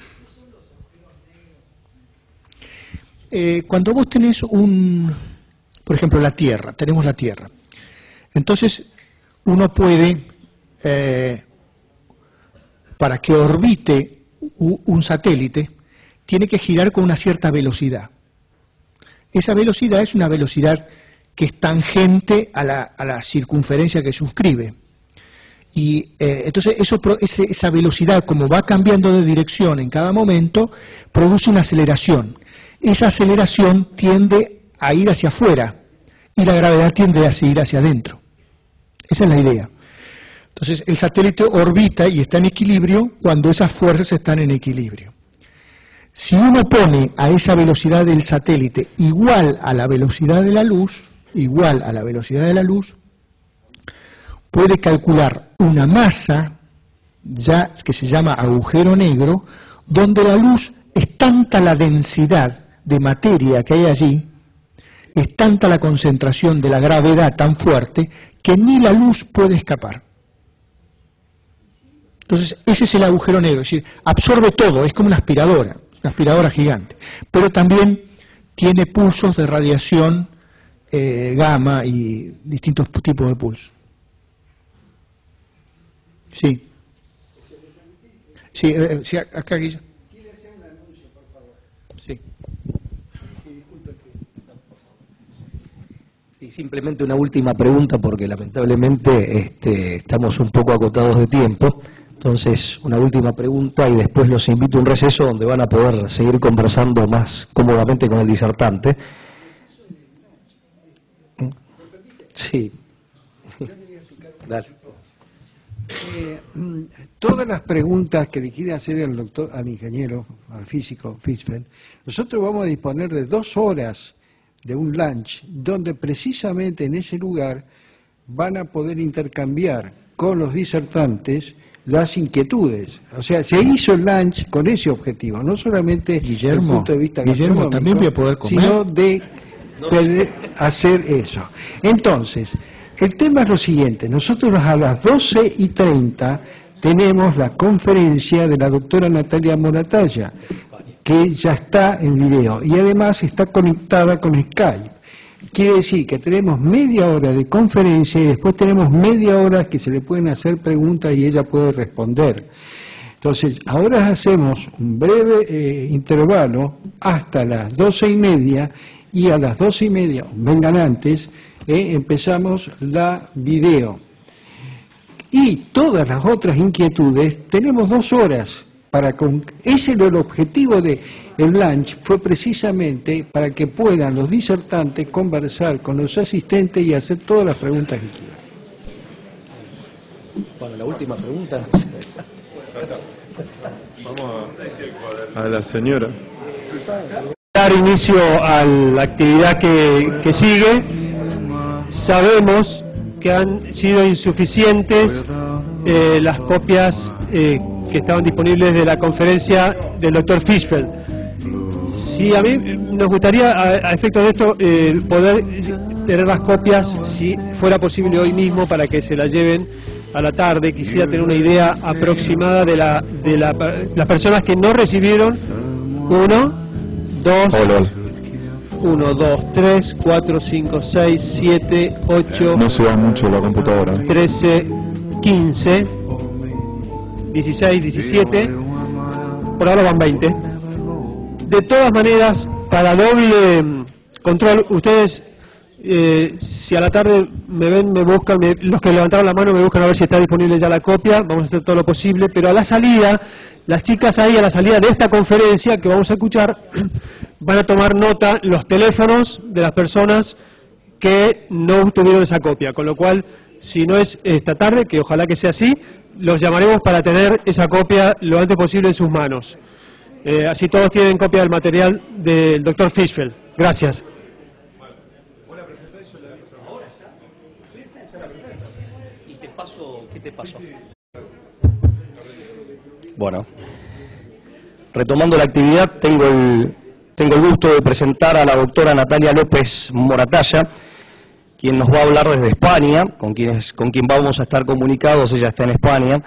Speaker 2: Cuando vos tenés por ejemplo, la Tierra, tenemos la Tierra. Entonces, uno puede, para que orbite un satélite, tiene que girar con una cierta velocidad. Esa velocidad es una velocidad que es tangente a la circunferencia que suscribe. Y entonces esa velocidad, como va cambiando de dirección en cada momento, produce una aceleración. Esa aceleración tiende a ir hacia afuera y la gravedad tiende a ir hacia adentro. Esa es la idea. Entonces el satélite orbita y está en equilibrio cuando esas fuerzas están en equilibrio. Si uno pone a esa velocidad del satélite igual a la velocidad de la luz, puede calcular una masa, ya que se llama agujero negro, donde la luz es tanta la densidad de materia que hay allí, es tanta la concentración de la gravedad tan fuerte, que ni la luz puede escapar. Entonces, ese es el agujero negro, es decir, absorbe todo, es como una aspiradora gigante, pero también tiene pulsos de radiación gamma y distintos tipos de pulsos. Sí. Sí, acá Guilla.
Speaker 5: ¿Quiere hacer un anuncio, por favor?
Speaker 2: Sí.
Speaker 6: Y simplemente una última pregunta, porque lamentablemente estamos un poco acotados de tiempo. Entonces, una última pregunta y después los invito a un receso donde van a poder seguir conversando más cómodamente con el disertante. Sí. Dale.
Speaker 5: Todas las preguntas que le quiere hacer el doctor, al ingeniero, al físico Fitzgerald, nosotros vamos a disponer de 2 horas de un lunch, donde precisamente en ese lugar van a poder intercambiar con los disertantes las inquietudes. O sea, se hizo el lunch con ese objetivo, no solamente desde el punto de vista gastronómico,
Speaker 2: también voy a poder comer,
Speaker 5: sino de poder hacer eso. Entonces, el tema es lo siguiente: nosotros a las 12:30 tenemos la conferencia de la doctora Natalia Moratalla, que ya está en video y además está conectada con Skype. Quiere decir que tenemos media hora de conferencia y después tenemos media hora que se le pueden hacer preguntas y ella puede responder. Entonces, ahora hacemos un breve intervalo hasta las 12:30 y a las 12:30, vengan antes, empezamos la video. Y todas las otras inquietudes, tenemos 2 horas. Ese es el objetivo del lunch, fue precisamente para que puedan los disertantes conversar con los asistentes y hacer todas las preguntas que quieran.
Speaker 6: Bueno, la última pregunta.
Speaker 7: Vamos a la señora.
Speaker 8: Dar inicio a la actividad que sigue. Sabemos que han sido insuficientes las copias que estaban disponibles de la conferencia del doctor Fischfeld. Sí, a mí nos gustaría, a efecto de esto, poder tener las copias, si fuera posible hoy mismo, para que se las lleven a la tarde. Quisiera tener una idea aproximada de las personas que no recibieron. 1, 2, 3, 4, 5, 6, 7, 8...
Speaker 7: No se va mucho la computadora.
Speaker 8: 13, 15, 16, 17... Por ahora van 20. De todas maneras, para doble control, ustedes, si a la tarde me ven, me buscan, los que levantaron la mano me buscan a ver si está disponible ya la copia. Vamos a hacer todo lo posible, pero a la salida, las chicas ahí a la salida de esta conferencia que vamos a escuchar van a tomar nota los teléfonos de las personas que no tuvieron esa copia, con lo cual, si no es esta tarde, que ojalá que sea así, los llamaremos para tener esa copia lo antes posible en sus manos. Así todos tienen copia del material del doctor Fischfeld. Gracias.
Speaker 6: ¿Qué te pasó? Bueno, retomando la actividad, tengo el gusto de presentar a la doctora Natalia López Moratalla, quien nos va a hablar desde España, con quien vamos a estar comunicados. Ella está en España.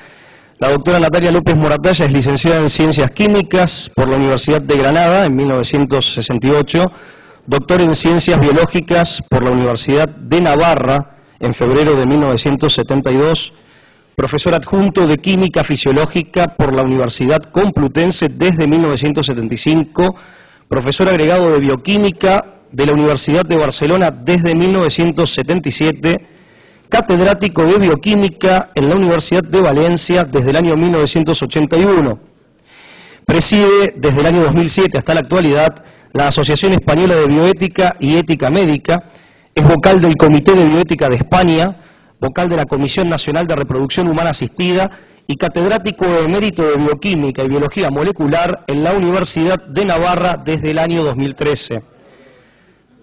Speaker 6: La doctora Natalia López Moratalla es licenciada en Ciencias Químicas por la Universidad de Granada en 1968, doctor en Ciencias Biológicas por la Universidad de Navarra en febrero de 1972, profesor adjunto de Química Fisiológica por la Universidad Complutense desde 1975, profesor agregado de Bioquímica de la Universidad de Barcelona desde 1977, catedrático de Bioquímica en la Universidad de Valencia desde el año 1981. Preside desde el año 2007 hasta la actualidad la Asociación Española de Bioética y Ética Médica, es vocal del Comité de Bioética de España, vocal de la Comisión Nacional de Reproducción Humana Asistida y catedrático emérito de Bioquímica y Biología Molecular en la Universidad de Navarra desde el año 2013.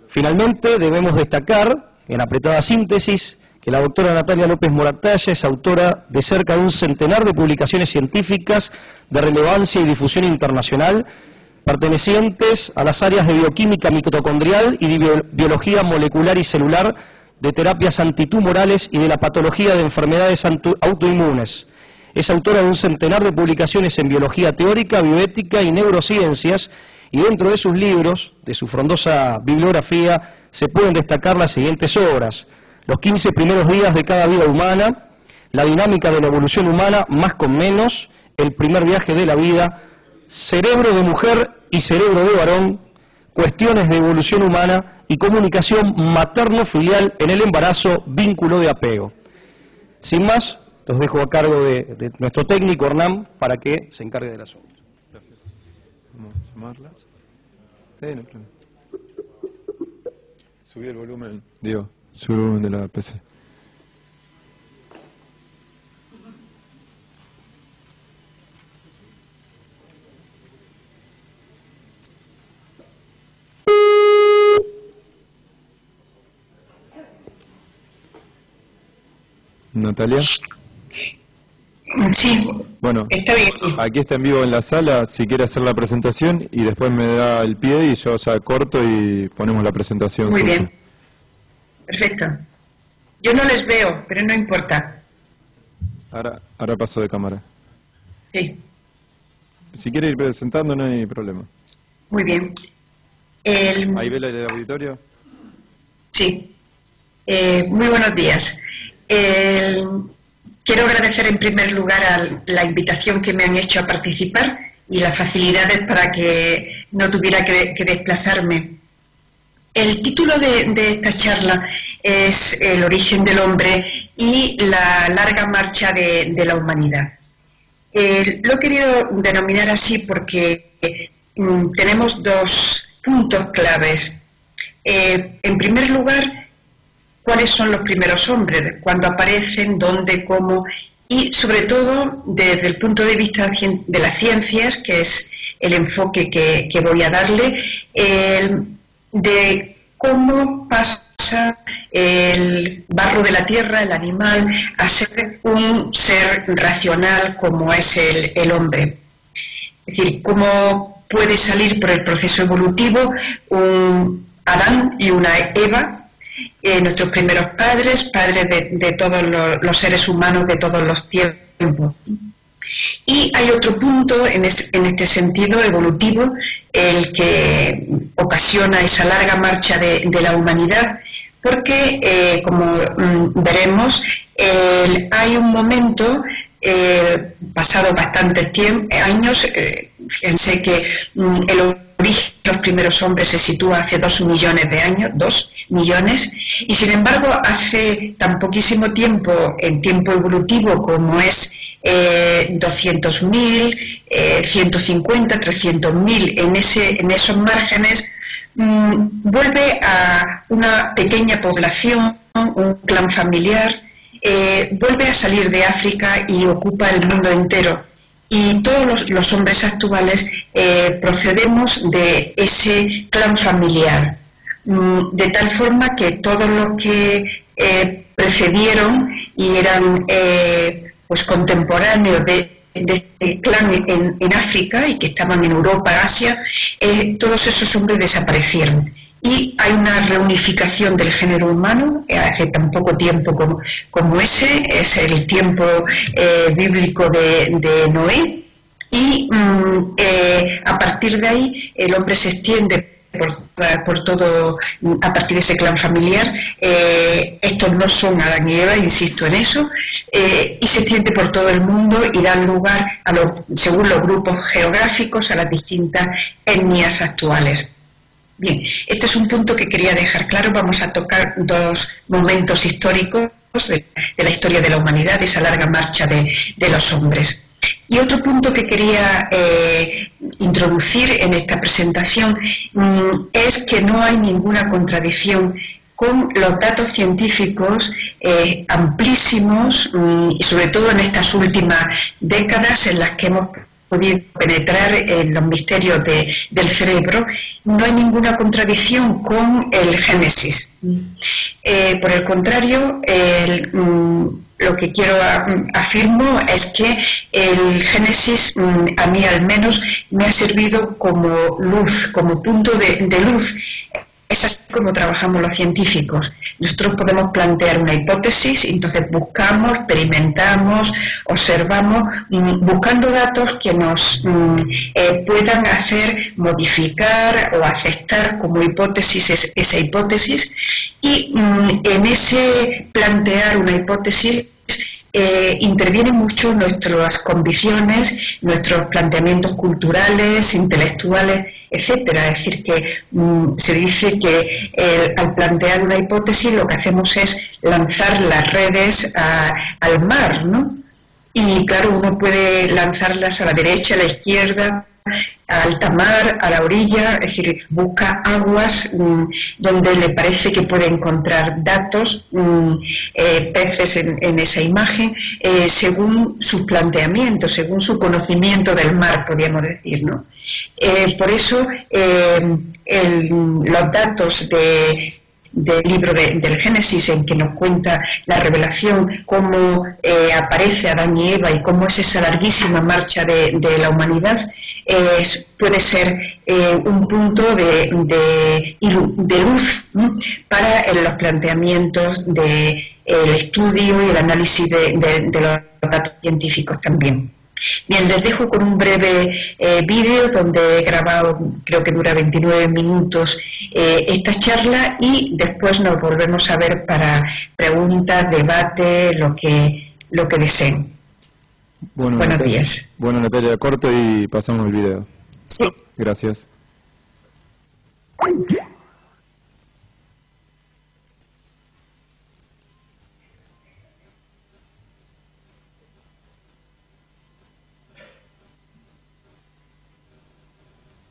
Speaker 6: Finalmente, debemos destacar, en apretada síntesis, que la doctora Natalia López Moratalla es autora de cerca de un centenar de publicaciones científicas de relevancia y difusión internacional, pertenecientes a las áreas de bioquímica mitocondrial y de biología molecular y celular, de terapias antitumorales y de la patología de enfermedades autoinmunes. Es autora de un centenar de publicaciones en biología teórica, bioética y neurociencias, y dentro de sus libros, de su frondosa bibliografía, se pueden destacar las siguientes obras: Los 15 primeros días de cada vida humana, La dinámica de la evolución humana, más con menos, El primer viaje de la vida, Cerebro de mujer y cerebro de varón, Cuestiones de evolución humana y Comunicación materno-filial en el embarazo, vínculo de apego. Sin más, los dejo a cargo de nuestro técnico Hernán para que se encargue del asunto.
Speaker 7: Gracias. Vamos a llamarla. Sí, no hay problema. Subí el volumen, Diego. Subí el volumen de la PC. Natalia.
Speaker 9: Sí,
Speaker 7: bueno,
Speaker 9: está bien.
Speaker 7: Aquí está en vivo en la sala, si quiere hacer la presentación y después me da el pie y yo ya corto y ponemos la presentación.
Speaker 9: Muy bien, perfecto. Yo no les veo, pero no importa.
Speaker 7: Ahora paso de cámara.
Speaker 9: Sí.
Speaker 7: Si quiere ir presentando no hay problema.
Speaker 9: Muy bien.
Speaker 7: ¿Ahí ve el auditorio?
Speaker 9: Sí. Muy buenos días. Quiero agradecer en primer lugar a la invitación que me han hecho a participar y las facilidades para que no tuviera que desplazarme. El título de esta charla es El origen del hombre y la larga marcha de la humanidad. Lo he querido denominar así porque tenemos dos puntos claves. En primer lugar, cuáles son los primeros hombres, cuándo aparecen, dónde, cómo, y sobre todo desde el punto de vista de las ciencias, que es el enfoque que voy a darle, de cómo pasa el barro de la tierra, el animal, a ser un ser racional como es el hombre. Es decir, cómo puede salir por el proceso evolutivo un Adán y una Eva, nuestros primeros padres de todos los seres humanos de todos los tiempos. Y hay otro punto en este sentido evolutivo, el que ocasiona esa larga marcha de la humanidad, porque, como veremos, hay un momento, pasado bastantes años, fíjense que el origen de los primeros hombres se sitúa hace 2 millones de años, 2 millones, y sin embargo hace tan poquísimo tiempo, en tiempo evolutivo como es 200.000, 150, 300.000, en esos márgenes, vuelve a una pequeña población, un clan familiar, vuelve a salir de África y ocupa el mundo entero. Y todos los hombres actuales procedemos de ese clan familiar, de tal forma que todos los que precedieron y eran pues contemporáneos de este clan en África y que estaban en Europa, Asia, todos esos hombres desaparecieron. Y hay una reunificación del género humano hace tan poco tiempo como ese, es el tiempo bíblico de Noé, y a partir de ahí el hombre se extiende por todo, a partir de ese clan familiar. Estos no son Adán y Eva, insisto en eso, y se extiende por todo el mundo y dan lugar, según los grupos geográficos, a las distintas etnias actuales. Bien, este es un punto que quería dejar claro. Vamos a tocar 2 momentos históricos de la historia de la humanidad, de esa larga marcha de los hombres. Y otro punto que quería introducir en esta presentación es que no hay ninguna contradicción con los datos científicos amplísimos, y sobre todo en estas últimas décadas en las que hemos podido penetrar en los misterios del cerebro. No hay ninguna contradicción con el Génesis. Por el contrario, lo que quiero afirmo es que el Génesis, a mí al menos, me ha servido como luz, como punto de luz. Es así como trabajamos los científicos. Nosotros podemos plantear una hipótesis, entonces buscamos, experimentamos, observamos, buscando datos que nos puedan hacer modificar o aceptar como hipótesis esa hipótesis, y en ese plantear una hipótesis intervienen mucho nuestras convicciones, nuestros planteamientos culturales, intelectuales, etcétera. Es decir, que se dice que al plantear una hipótesis lo que hacemos es lanzar las redes al mar, ¿no? Y claro, uno puede lanzarlas a la derecha, a la izquierda, a alta mar, a la orilla, es decir, busca aguas donde le parece que puede encontrar datos, peces en esa imagen, según sus planteamientos, según su conocimiento del mar, podríamos decir, ¿no? Por eso los datos del libro del Génesis, en que nos cuenta la revelación, cómo aparece Adán y Eva y cómo es esa larguísima marcha de la humanidad, puede ser un punto de luz, ¿no?, para los planteamientos del estudio y el análisis de los datos científicos también. Bien, les dejo con un breve vídeo donde he grabado, creo que dura 29 minutos, esta charla, y después nos volvemos a ver para preguntas, debate, lo que deseen.
Speaker 7: Buenos días. Bueno, Natalia, corto y pasamos el video.
Speaker 9: Sí.
Speaker 7: Gracias.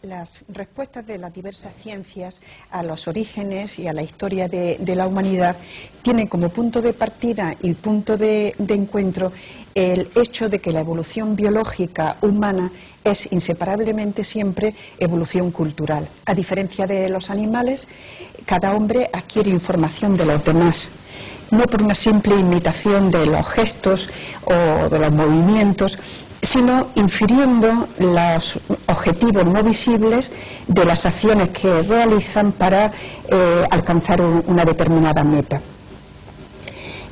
Speaker 10: las respuestas de las diversas ciencias a los orígenes y a la historia de la humanidad tienen como punto de partida y punto de encuentro el hecho de que la evolución biológica humana es inseparablemente siempre evolución cultural. A diferencia de los animales, cada hombre adquiere información de los demás, no por una simple imitación de los gestos o de los movimientos, sino infiriendo los objetivos no visibles de las acciones que realizan para alcanzar una determinada meta.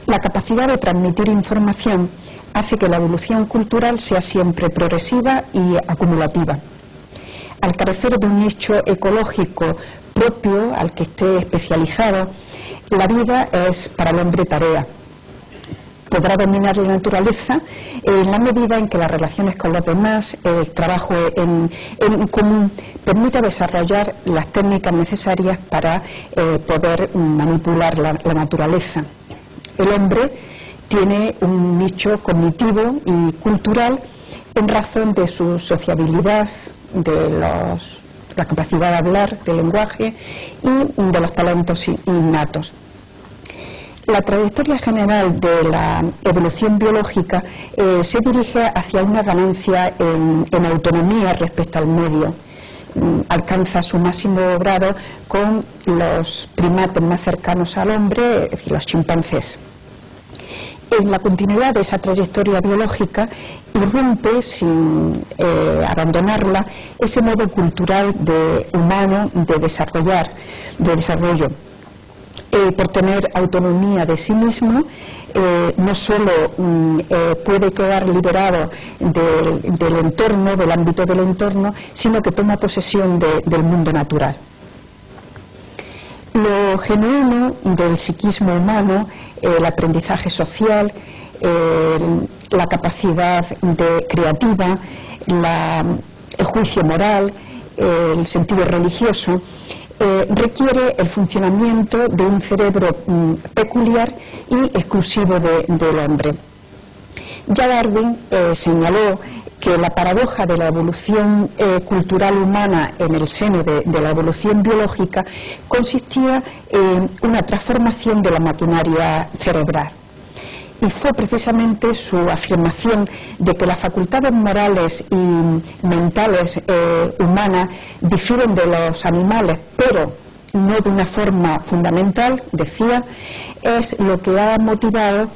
Speaker 10: La capacidad de transmitir información hace que la evolución cultural sea siempre progresiva y acumulativa. Al carecer de un nicho ecológico propio al que esté especializado, la vida es para el hombre tarea. Podrá dominar la naturaleza en la medida en que las relaciones con los demás, el trabajo en común, permita desarrollar las técnicas necesarias para poder manipular la naturaleza. El hombre tiene un nicho cognitivo y cultural en razón de su sociabilidad, de la capacidad de hablar, del lenguaje y de los talentos innatos. La trayectoria general de la evolución biológica se dirige hacia una ganancia en autonomía respecto al medio. Alcanza su máximo grado con los primates más cercanos al hombre, es decir, los chimpancés. En la continuidad de esa trayectoria biológica irrumpe, sin abandonarla, ese modo cultural humano de desarrollo. Por tener autonomía de sí mismo, no solo puede quedar liberado del entorno, del ámbito del entorno, sino que toma posesión del mundo natural. Lo genuino del psiquismo humano, el aprendizaje social, la capacidad creativa, el juicio moral, el sentido religioso, requiere el funcionamiento de un cerebro peculiar y exclusivo del hombre. Ya Darwin señaló que la paradoja de la evolución cultural humana en el seno de la evolución biológica consistía en una transformación de la maquinaria cerebral. Y fue precisamente su afirmación de que las facultades morales y mentales humanas difieren de los animales, pero no de una forma fundamental, decía, es lo que ha motivado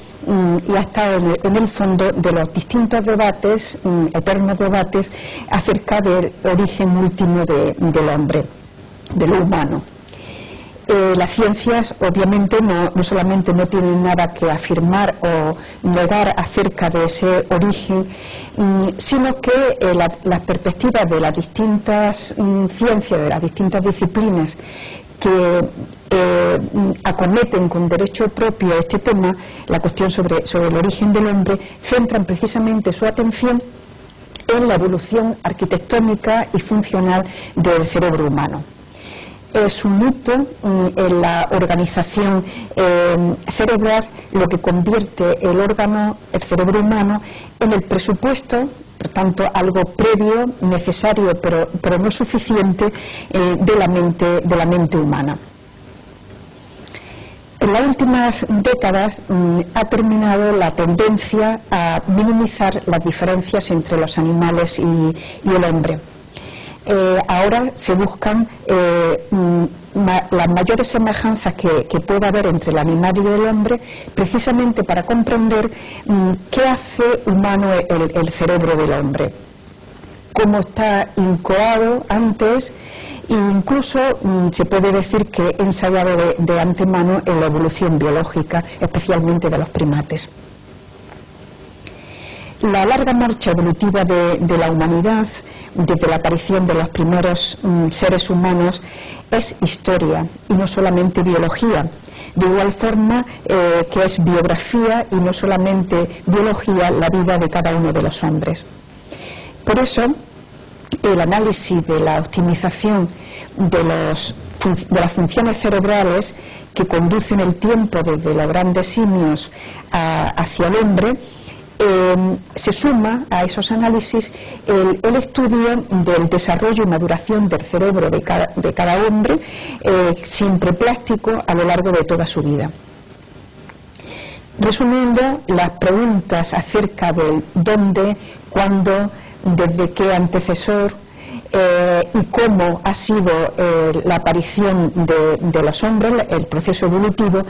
Speaker 10: y ha estado en el fondo de los distintos debates, eternos debates, acerca del origen último del hombre, de lo humano. Las ciencias obviamente no solamente no tienen nada que afirmar o negar acerca de ese origen, sino que las perspectivas de las distintas ciencias, de las distintas disciplinas que acometen con derecho propio este tema, la cuestión sobre el origen del hombre, centran precisamente su atención en la evolución arquitectónica y funcional del cerebro humano. Es un hito en la organización cerebral lo que convierte el cerebro humano, en el presupuesto, por tanto algo previo, necesario, pero no suficiente, de la mente humana. En las últimas décadas ha terminado la tendencia a minimizar las diferencias entre los animales y el hombre. Ahora se buscan las mayores semejanzas que pueda haber entre el animal y el hombre, precisamente para comprender qué hace humano el cerebro del hombre, cómo está incoado antes, e incluso se puede decir que ensayado de antemano en la evolución biológica, especialmente de los primates. La larga marcha evolutiva de la humanidad, desde la aparición de los primeros seres humanos, es historia y no solamente biología. De igual forma que es biografía y no solamente biología la vida de cada uno de los hombres. Por eso, el análisis de la optimización de las funciones cerebrales que conducen el tiempo desde los grandes simios hacia el hombre se suma a esos análisis el estudio del desarrollo y maduración del cerebro de cada hombre sin preplástico a lo largo de toda su vida. Resumiendo, las preguntas acerca del dónde, cuándo, desde qué antecesor y cómo ha sido la aparición de los hombres, el proceso evolutivo,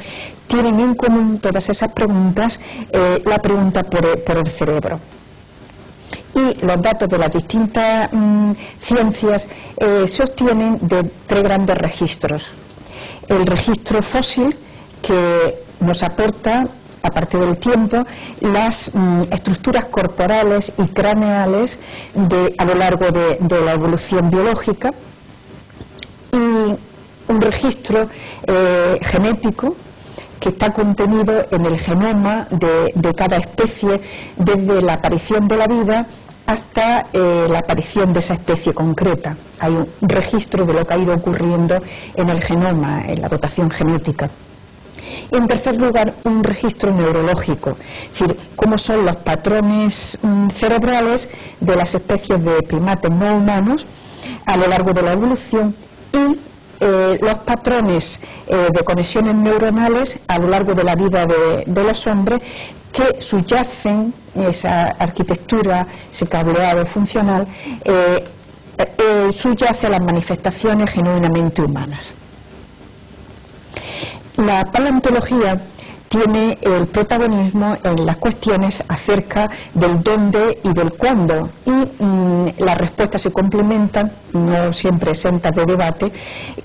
Speaker 10: tienen en común todas esas preguntas la pregunta por el cerebro. Y los datos de las distintas ciencias se obtienen de 3 grandes registros. El registro fósil, que nos aporta, aparte del tiempo, las estructuras corporales y craneales a lo largo de la evolución biológica, y un registro genético que está contenido en el genoma de cada especie desde la aparición de la vida hasta la aparición de esa especie concreta. Hay un registro de lo que ha ido ocurriendo en el genoma, en la dotación genética. Y en tercer lugar, un registro neurológico, es decir, cómo son los patrones cerebrales de las especies de primates no humanos a lo largo de la evolución y los patrones de conexiones neuronales a lo largo de la vida de los hombres que subyacen esa arquitectura, ese cableado funcional, subyace a las manifestaciones genuinamente humanas. La paleontología tiene el protagonismo en las cuestiones acerca del dónde y del cuándo, y las respuestas se complementan, no siempre exentas de debate,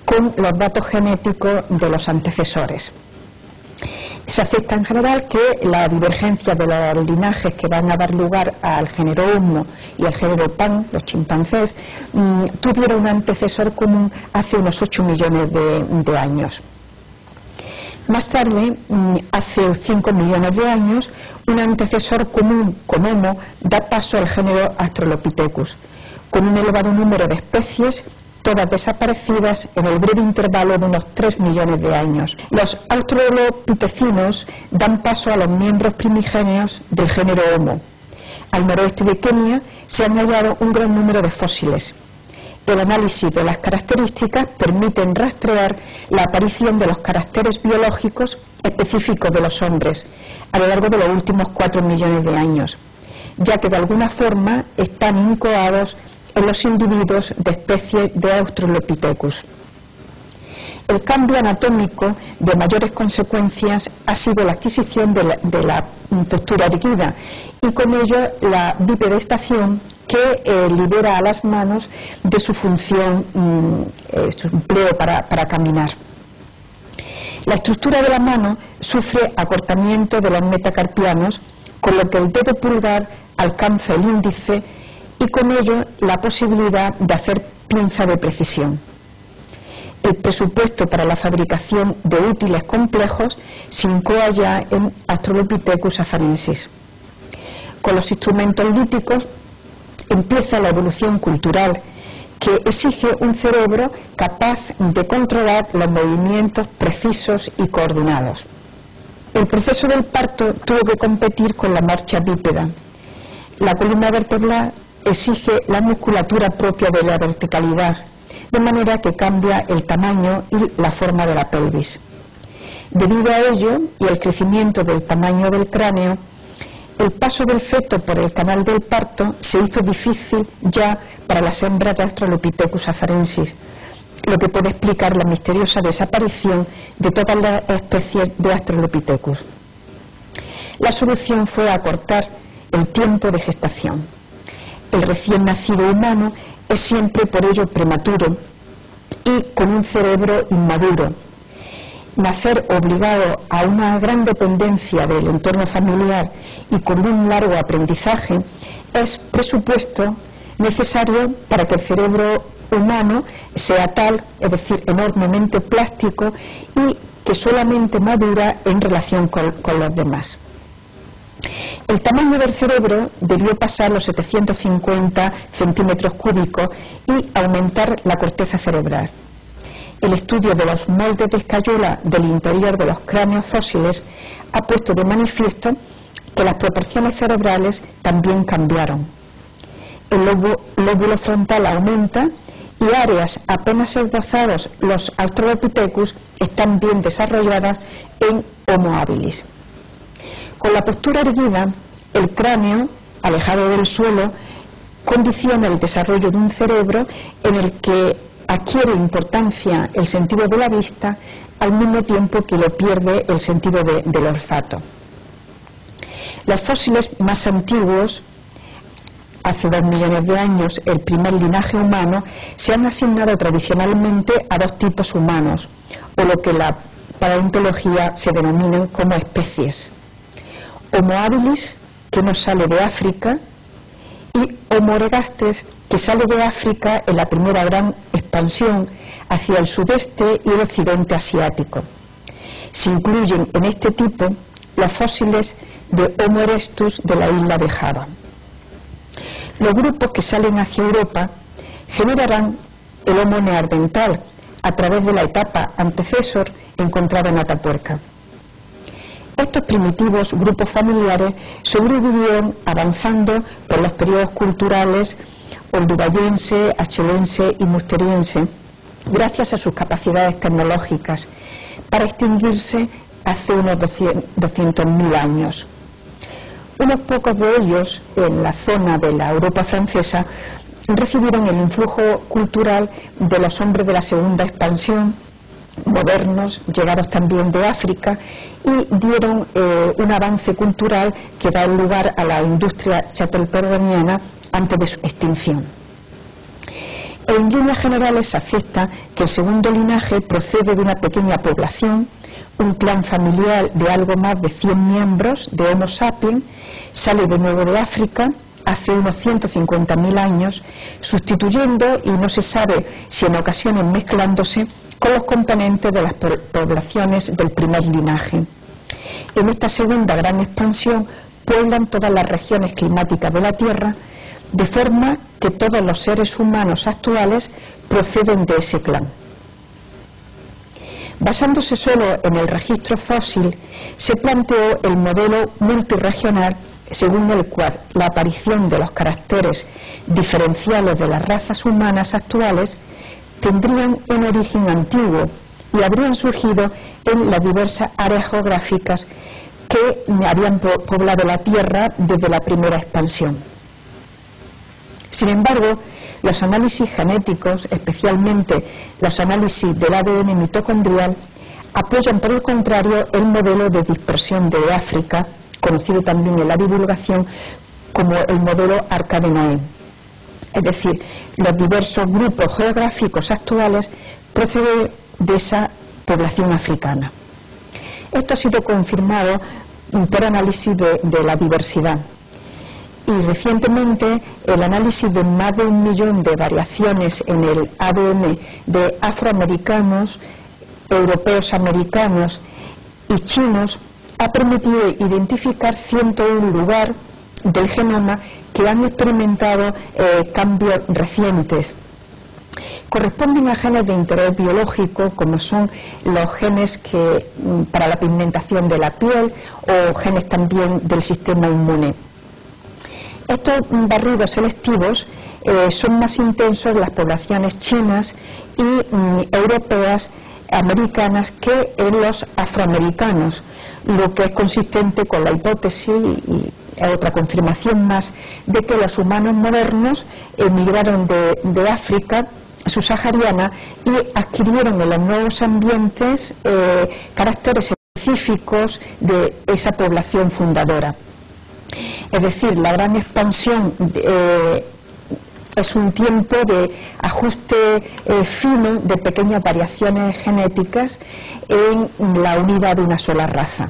Speaker 10: con los datos genéticos de los antecesores. Se acepta en general que la divergencia de los linajes que van a dar lugar al género Homo y al género Pan, los chimpancés, tuvieron un antecesor común hace unos 8 millones de años. Más tarde, hace 5 millones de años, un antecesor común con Homo da paso al género Australopithecus, con un elevado número de especies, todas desaparecidas en el breve intervalo de unos 3 millones de años. Los australopithecinos dan paso a los miembros primigenios del género Homo. Al noroeste de Kenia se han hallado un gran número de fósiles. El análisis de las características permite rastrear la aparición de los caracteres biológicos específicos de los hombres a lo largo de los últimos 4 millones de años, ya que de alguna forma están incoados en los individuos de especies de Australopithecus. El cambio anatómico de mayores consecuencias ha sido la adquisición de la postura erguida y con ello la bipedestación que libera a las manos de su función, su empleo para caminar. La estructura de la mano sufre acortamiento de los metacarpianos, con lo que el dedo pulgar alcanza el índice y con ello la posibilidad de hacer pinza de precisión. El presupuesto para la fabricación de útiles complejos se incoa ya en Australopithecus afarensis. Con los instrumentos líticos empieza la evolución cultural, que exige un cerebro capaz de controlar los movimientos precisos y coordinados. El proceso del parto tuvo que competir con la marcha bípeda. La columna vertebral exige la musculatura propia de la verticalidad, de manera que cambia el tamaño y la forma de la pelvis. Debido a ello y el crecimiento del tamaño del cráneo, el paso del feto por el canal del parto se hizo difícil ya para las hembras de Australopithecus afarensis, lo que puede explicar la misteriosa desaparición de todas las especies de Australopithecus. La solución fue acortar el tiempo de gestación. El recién nacido humano es siempre por ello prematuro y con un cerebro inmaduro. Nacer obligado a una gran dependencia del entorno familiar y con un largo aprendizaje es presupuesto necesario para que el cerebro humano sea tal, es decir, enormemente plástico y que solamente madura en relación con los demás. El tamaño del cerebro debió pasar los 750 centímetros cúbicos y aumentar la corteza cerebral. El estudio de los moldes de escayola del interior de los cráneos fósiles ha puesto de manifiesto que las proporciones cerebrales también cambiaron. El lóbulo frontal aumenta y áreas apenas esbozadas, los Australopithecus, están bien desarrolladas en Homo habilis. Con la postura erguida, el cráneo, alejado del suelo, condiciona el desarrollo de un cerebro en el que adquiere importancia el sentido de la vista al mismo tiempo que lo pierde el sentido del olfato. Los fósiles más antiguos, hace 2 millones de años, el primer linaje humano, se han asignado tradicionalmente a 2 tipos humanos, o lo que la paleontología se denominan como especies. Homo habilis, que no sale de África, y Homo erectus, que sale de África en la primera gran expansión hacia el sudeste y el occidente asiático. Se incluyen en este tipo los fósiles de Homo erectus de la isla de Java. Los grupos que salen hacia Europa generarán el Homo neandertal a través de la etapa antecesor encontrada en Atapuerca. Estos primitivos grupos familiares sobrevivieron avanzando por los periodos culturales oldubayense, achelense y musteriense, gracias a sus capacidades tecnológicas, para extinguirse hace unos 200.000 años. Unos pocos de ellos, en la zona de la Europa francesa, recibieron el influjo cultural de los hombres de la segunda expansión, modernos, llegados también de África, y dieron un avance cultural que da lugar a la industria châtellerauniana antes de su extinción. En líneas generales se acepta que el segundo linaje procede de una pequeña población, un clan familiar de algo más de 100 miembros de Homo sapiens, sale de nuevo de África hace unos 150.000 años, sustituyendo, y no se sabe si en ocasiones mezclándose, con los componentes de las poblaciones del primer linaje. En esta segunda gran expansión pueblan todas las regiones climáticas de la Tierra, de forma que todos los seres humanos actuales proceden de ese clan. Basándose solo en el registro fósil, se planteó el modelo multirregional según el cual la aparición de los caracteres diferenciales de las razas humanas actuales tendrían un origen antiguo y habrían surgido en las diversas áreas geográficas que habían poblado la Tierra desde la primera expansión. Sin embargo, los análisis genéticos, especialmente los análisis del ADN mitocondrial, apoyan por el contrario el modelo de dispersión de África, conocido también en la divulgación como el modelo Arca de Noé. Es decir, los diversos grupos geográficos actuales proceden de esa población africana. Esto ha sido confirmado por análisis de la diversidad. Y recientemente el análisis de más de 1 millón de variaciones en el ADN de afroamericanos, europeos americanos y chinos ha permitido identificar 101 lugares del genoma que han experimentado cambios recientes. Corresponden a genes de interés biológico, como son los genes para la pigmentación de la piel o genes también del sistema inmune. Estos barridos selectivos son más intensos en las poblaciones chinas y europeas, americanas, que en los afroamericanos, lo que es consistente con la hipótesis y otra confirmación más de que los humanos modernos emigraron de África subsahariana y adquirieron en los nuevos ambientes caracteres específicos de esa población fundadora. Es decir, la gran expansión es un tiempo de ajuste fino de pequeñas variaciones genéticas en la unidad de una sola raza.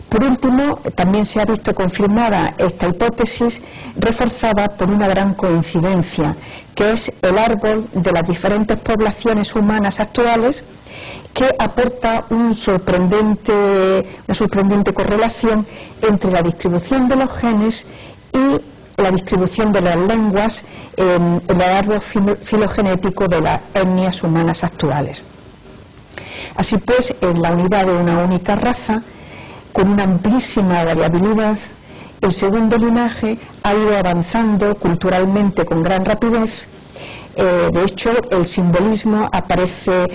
Speaker 10: Por último, también se ha visto confirmada esta hipótesis reforzada por una gran coincidencia, que es el árbol de las diferentes poblaciones humanas actuales, que aporta una sorprendente correlación entre la distribución de los genes y la distribución de las lenguas en el árbol filogenético de las etnias humanas actuales. Así pues, en la unidad de una única raza, con una amplísima variabilidad. El segundo linaje ha ido avanzando culturalmente con gran rapidez. De hecho, el simbolismo aparece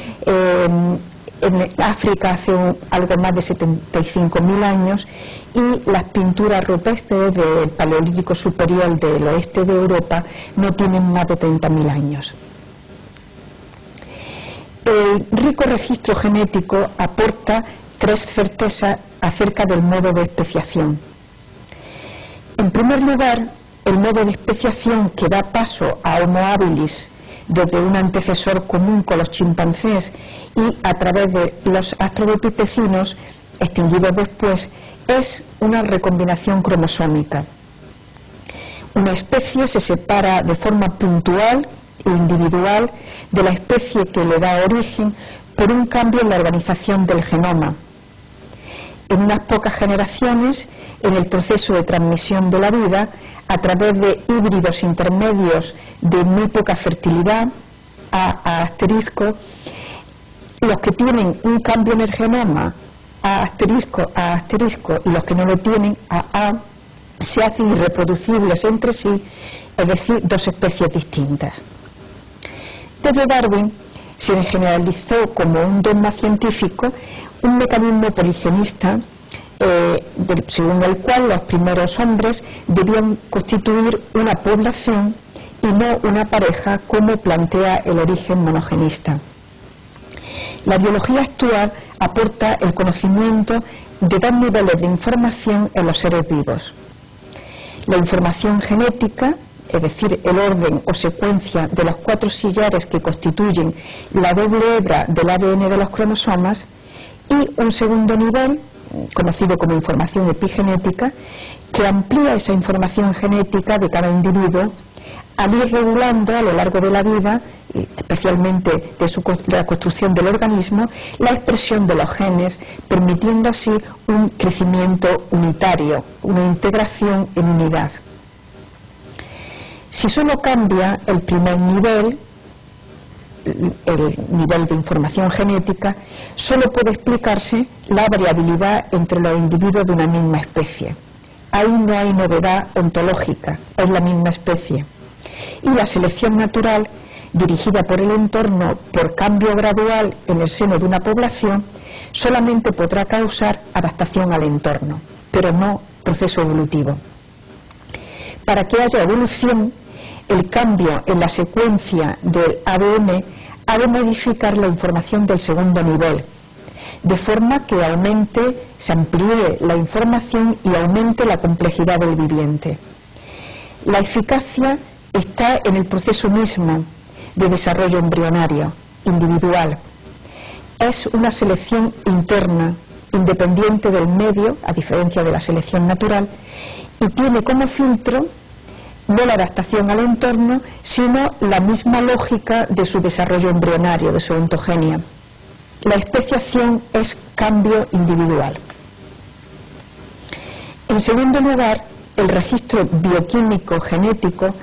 Speaker 10: en África hace algo más de 75.000 años, y las pinturas rupestres del Paleolítico Superior del oeste de Europa no tienen más de 30.000 años. El rico registro genético aporta 3 certezas acerca del modo de especiación. En primer lugar, el modo de especiación que da paso a Homo habilis desde un antecesor común con los chimpancés y a través de los australopitecinos extinguidos después, es una recombinación cromosómica. Una especie se separa de forma puntual e individual de la especie que le da origen por un cambio en la organización del genoma. En unas pocas generaciones, en el proceso de transmisión de la vida, a través de híbridos intermedios de muy poca fertilidad, A asterisco, los que tienen un cambio en el genoma, A asterisco, y los que no lo tienen, A, se hacen irreproducibles entre sí, es decir, 2 especies distintas. Desde Darwin se generalizó como un dogma científico un mecanismo poligenista según el cual los primeros hombres debían constituir una población y no una pareja, como plantea el origen monogenista. La biología actual aporta el conocimiento de 2 niveles de información en los seres vivos: la información genética, es decir, el orden o secuencia de los 4 sillares que constituyen la doble hebra del ADN de los cromosomas, y un segundo nivel, conocido como información epigenética, que amplía esa información genética de cada individuo al ir regulando a lo largo de la vida, especialmente de la construcción del organismo, la expresión de los genes, permitiendo así un crecimiento unitario, una integración en unidad. Si solo cambia el primer nivel, el nivel de información genética, solo puede explicarse la variabilidad entre los individuos de una misma especie. Ahí no hay novedad ontológica, es la misma especie. Y la selección natural, dirigida por el entorno por cambio gradual en el seno de una población, solamente podrá causar adaptación al entorno, pero no proceso evolutivo. Para que haya evolución, el cambio en la secuencia del ADN ha de modificar la información del segundo nivel, de forma que se amplíe la información y aumente la complejidad del viviente. La eficacia está en el proceso mismo de desarrollo embrionario, individual. Es una selección interna, independiente del medio, a diferencia de la selección natural, y tiene como filtro no la adaptación al entorno, sino la misma lógica de su desarrollo embrionario, de su ontogenia. La especiación es cambio individual. En segundo lugar, el registro bioquímico genético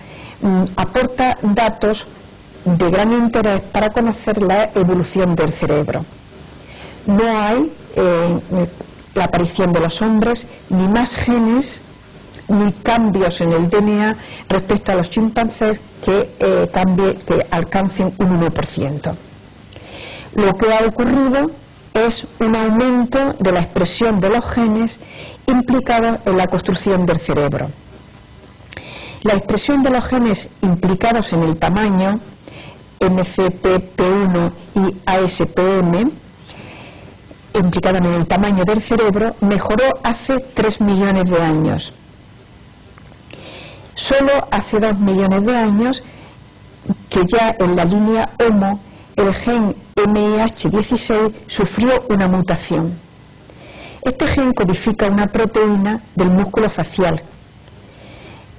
Speaker 10: aporta datos de gran interés para conocer la evolución del cerebro. No hay la aparición de los hombres ni más genes ni cambios en el DNA respecto a los chimpancés que alcancen un 1%. Lo que ha ocurrido es un aumento de la expresión de los genes implicados en la construcción del cerebro. La expresión de los genes implicados en el tamaño, MCP1 y ASPM, implicados en el tamaño del cerebro, mejoró hace 3 millones de años. Solo hace 2 millones de años que ya en la línea Homo el gen MIH16 sufrió una mutación. Este gen codifica una proteína del músculo facial.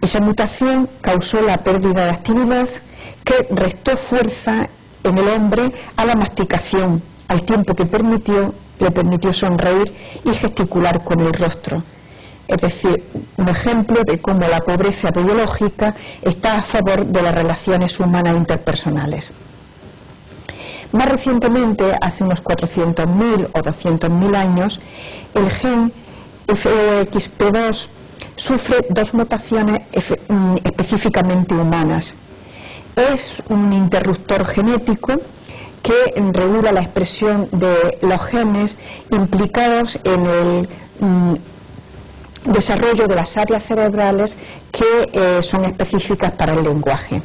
Speaker 10: Esa mutación causó la pérdida de actividad que restó fuerza en el hombre a la masticación, al tiempo que le permitió sonreír y gesticular con el rostro. Es decir, un ejemplo de cómo la pobreza biológica está a favor de las relaciones humanas interpersonales. Más recientemente, hace unos 400.000 o 200.000 años, el gen FOXP2 sufre dos mutaciones específicamente humanas. Es un interruptor genético que regula la expresión de los genes implicados en el desarrollo de las áreas cerebrales que son específicas para el lenguaje.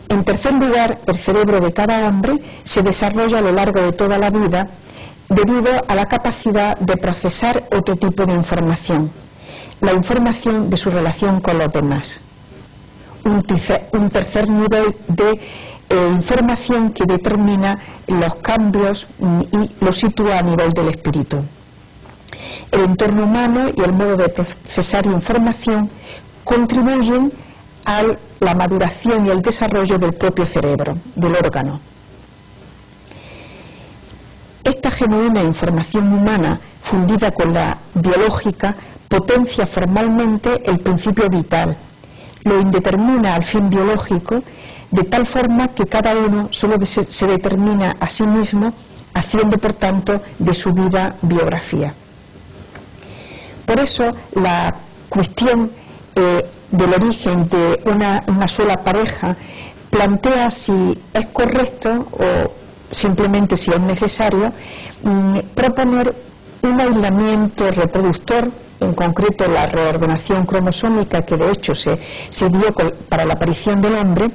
Speaker 10: En tercer lugar, el cerebro de cada hombre se desarrolla a lo largo de toda la vida debido a la capacidad de procesar otro tipo de información, la información de su relación con los demás. Un tercer nivel de información que determina los cambios y los sitúa a nivel del espíritu. El entorno humano y el modo de procesar información contribuyen a la maduración y el desarrollo del propio cerebro, del órgano. Esta genuina información humana, fundida con la biológica, potencia formalmente el principio vital, lo indetermina al fin biológico, de tal forma que cada uno solo se determina a sí mismo, haciendo por tanto de su vida biografía. Por eso la cuestión del origen de una sola pareja plantea si es correcto o simplemente si es necesario proponer un aislamiento reproductor, en concreto la reordenación cromosómica que de hecho se dio para la aparición del hombre,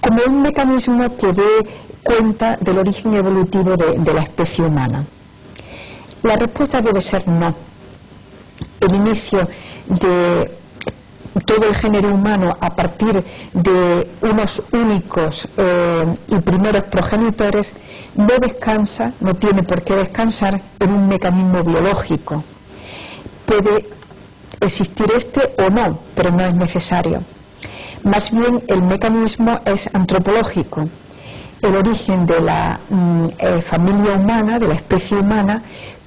Speaker 10: como un mecanismo que dé cuenta del origen evolutivo de la especie humana. La respuesta debe ser no. El inicio de todo el género humano a partir de unos únicos y primeros progenitores no descansa, no tiene por qué descansar en un mecanismo biológico. Puede existir este o no, pero no es necesario. Más bien el mecanismo es antropológico. El origen de la familia humana, de la especie humana,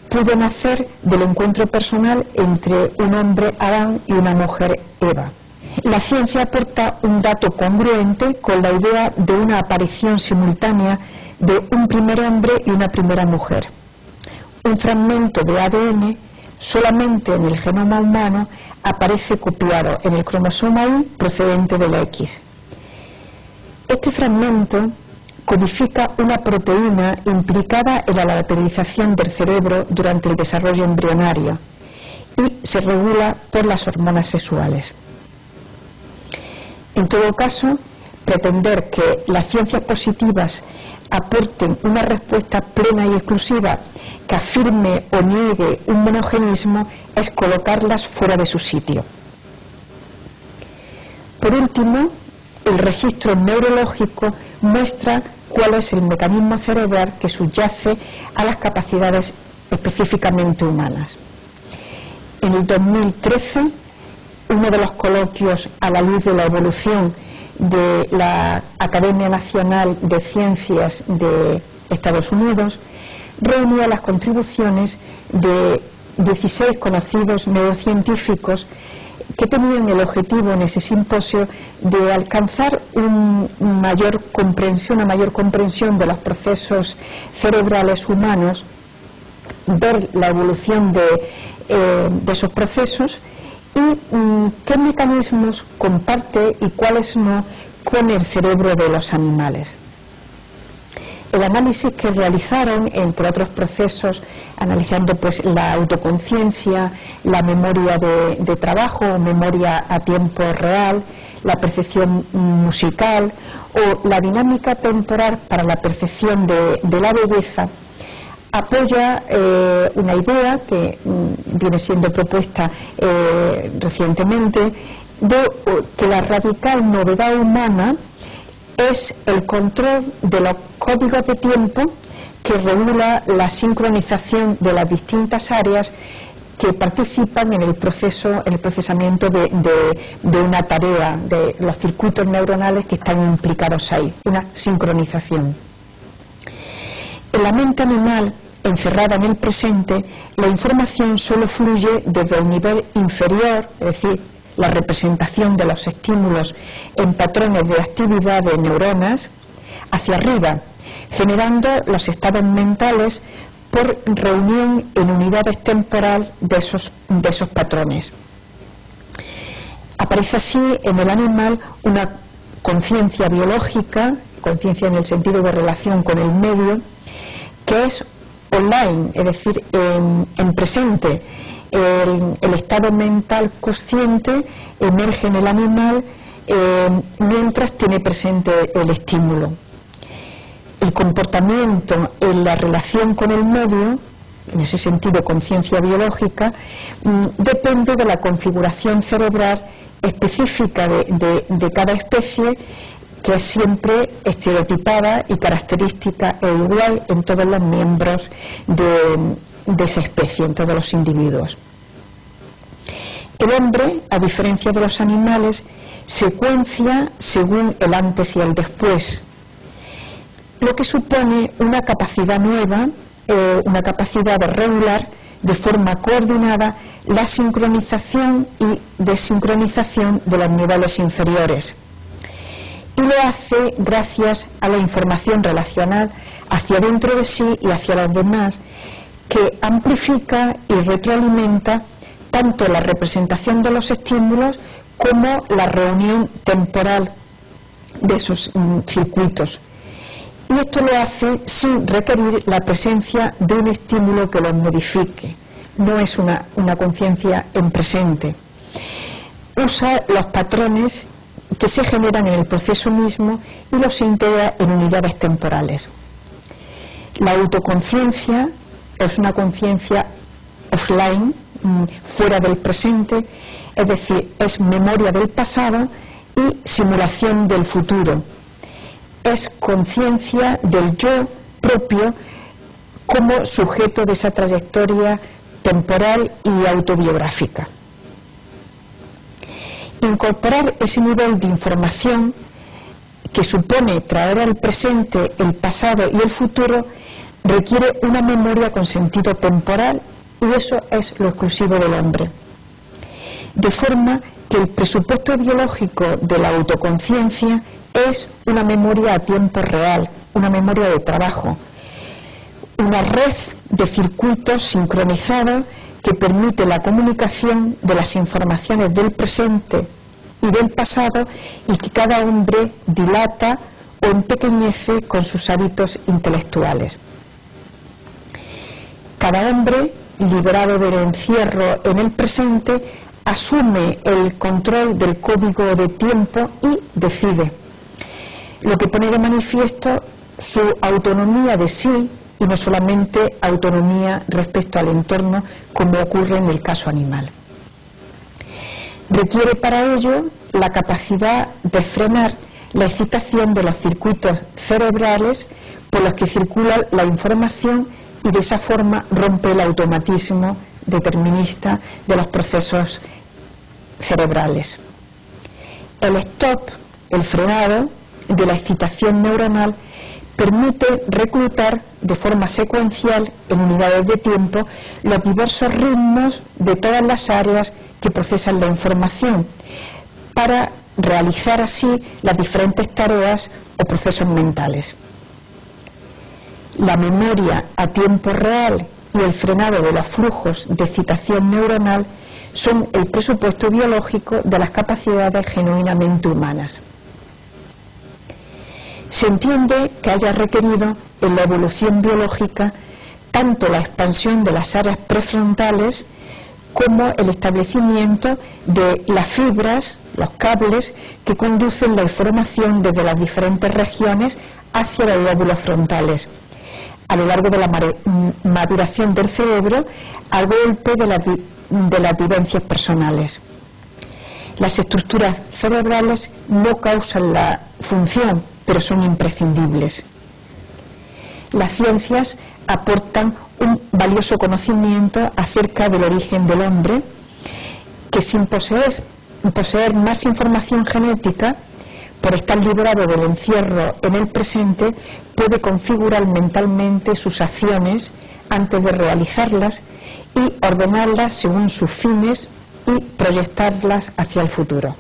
Speaker 10: pudo nacer del encuentro personal entre un hombre Adán y una mujer Eva. La ciencia aporta un dato congruente con la idea de una aparición simultánea de un primer hombre y una primera mujer. Un fragmento de ADN solamente en el genoma humano aparece copiado en el cromosoma Y procedente de la X. Este fragmento codifica una proteína implicada en la lateralización del cerebro durante el desarrollo embrionario y se regula por las hormonas sexuales. En todo caso, pretender que las ciencias positivas aporten una respuesta plena y exclusiva que afirme o niegue un monogenismo es colocarlas fuera de su sitio. Por último, el registro neurológico muestra cuál es el mecanismo cerebral que subyace a las capacidades específicamente humanas. En el 2013, uno de los coloquios a la luz de la evolución de la Academia Nacional de Ciencias de Estados Unidos reunía las contribuciones de 16 conocidos neurocientíficos que tenían el objetivo en ese simposio de alcanzar una mayor comprensión de los procesos cerebrales humanos, ver la evolución de esos procesos y qué mecanismos comparte y cuáles no con el cerebro de los animales. El análisis que realizaron, entre otros procesos, analizando pues la autoconciencia, la memoria de trabajo, memoria a tiempo real, la percepción musical o la dinámica temporal para la percepción de la belleza, apoya una idea que viene siendo propuesta recientemente de que la radical novedad humana es el control de los códigos de tiempo que regula la sincronización de las distintas áreas que participan en el procesamiento de una tarea, de los circuitos neuronales que están implicados ahí, una sincronización. En la mente animal, encerrada en el presente, la información solo fluye desde el nivel inferior, es decir, la representación de los estímulos en patrones de actividad de neuronas, hacia arriba, generando los estados mentales por reunión en unidades temporal de esos patrones. Aparece así en el animal una conciencia biológica, conciencia en el sentido de relación con el medio, que es online, es decir, en presente. El estado mental consciente emerge en el animal mientras tiene presente el estímulo. El comportamiento en la relación con el medio, en ese sentido conciencia biológica, depende de la configuración cerebral específica de cada especie, que es siempre estereotipada y característica e igual en todos los miembros de esa especie, en todos los individuos. El hombre, a diferencia de los animales, secuencia según el antes y el después, lo que supone una capacidad nueva, una capacidad de regular de forma coordinada la sincronización y desincronización de los niveles inferiores. Y lo hace gracias a la información relacional hacia dentro de sí y hacia los demás, que amplifica y retroalimenta tanto la representación de los estímulos como la reunión temporal de esos circuitos. Y esto lo hace sin requerir la presencia de un estímulo que los modifique. No es una conciencia en presente. Usa los patrones que se generan en el proceso mismo y los integra en unidades temporales. La autoconciencia es una conciencia offline, fuera del presente, es decir, es memoria del pasado y simulación del futuro. Es conciencia del yo propio como sujeto de esa trayectoria temporal y autobiográfica. Incorporar ese nivel de información que supone traer al presente el pasado y el futuro requiere una memoria con sentido temporal, y eso es lo exclusivo del hombre. De forma que el presupuesto biológico de la autoconciencia es una memoria a tiempo real, una memoria de trabajo, una red de circuitos sincronizados que permite la comunicación de las informaciones del presente y del pasado, y que cada hombre dilata o empequeñece con sus hábitos intelectuales. Cada hombre, liberado del encierro en el presente, asume el control del código de tiempo y decide, lo que pone de manifiesto su autonomía de sí, y no solamente autonomía respecto al entorno, como ocurre en el caso animal. Requiere para ello la capacidad de frenar la excitación de los circuitos cerebrales por los que circula la información, y de esa forma rompe el automatismo determinista de los procesos cerebrales. El stop, el frenado de la excitación neuronal, permite reclutar de forma secuencial en unidades de tiempo los diversos ritmos de todas las áreas que procesan la información, para realizar así las diferentes tareas o procesos mentales. La memoria a tiempo real y el frenado de los flujos de excitación neuronal son el presupuesto biológico de las capacidades genuinamente humanas. Se entiende que haya requerido en la evolución biológica tanto la expansión de las áreas prefrontales como el establecimiento de las fibras, los cables que conducen la información desde las diferentes regiones hacia los lóbulos frontales, a lo largo de la maduración del cerebro, a golpe de las vivencias personales. Las estructuras cerebrales no causan la función, pero son imprescindibles. Las ciencias aportan un valioso conocimiento acerca del origen del hombre, que sin poseer más información genética, por estar librado del encierro en el presente, puede configurar mentalmente sus acciones antes de realizarlas y ordenarlas según sus fines y proyectarlas hacia el futuro.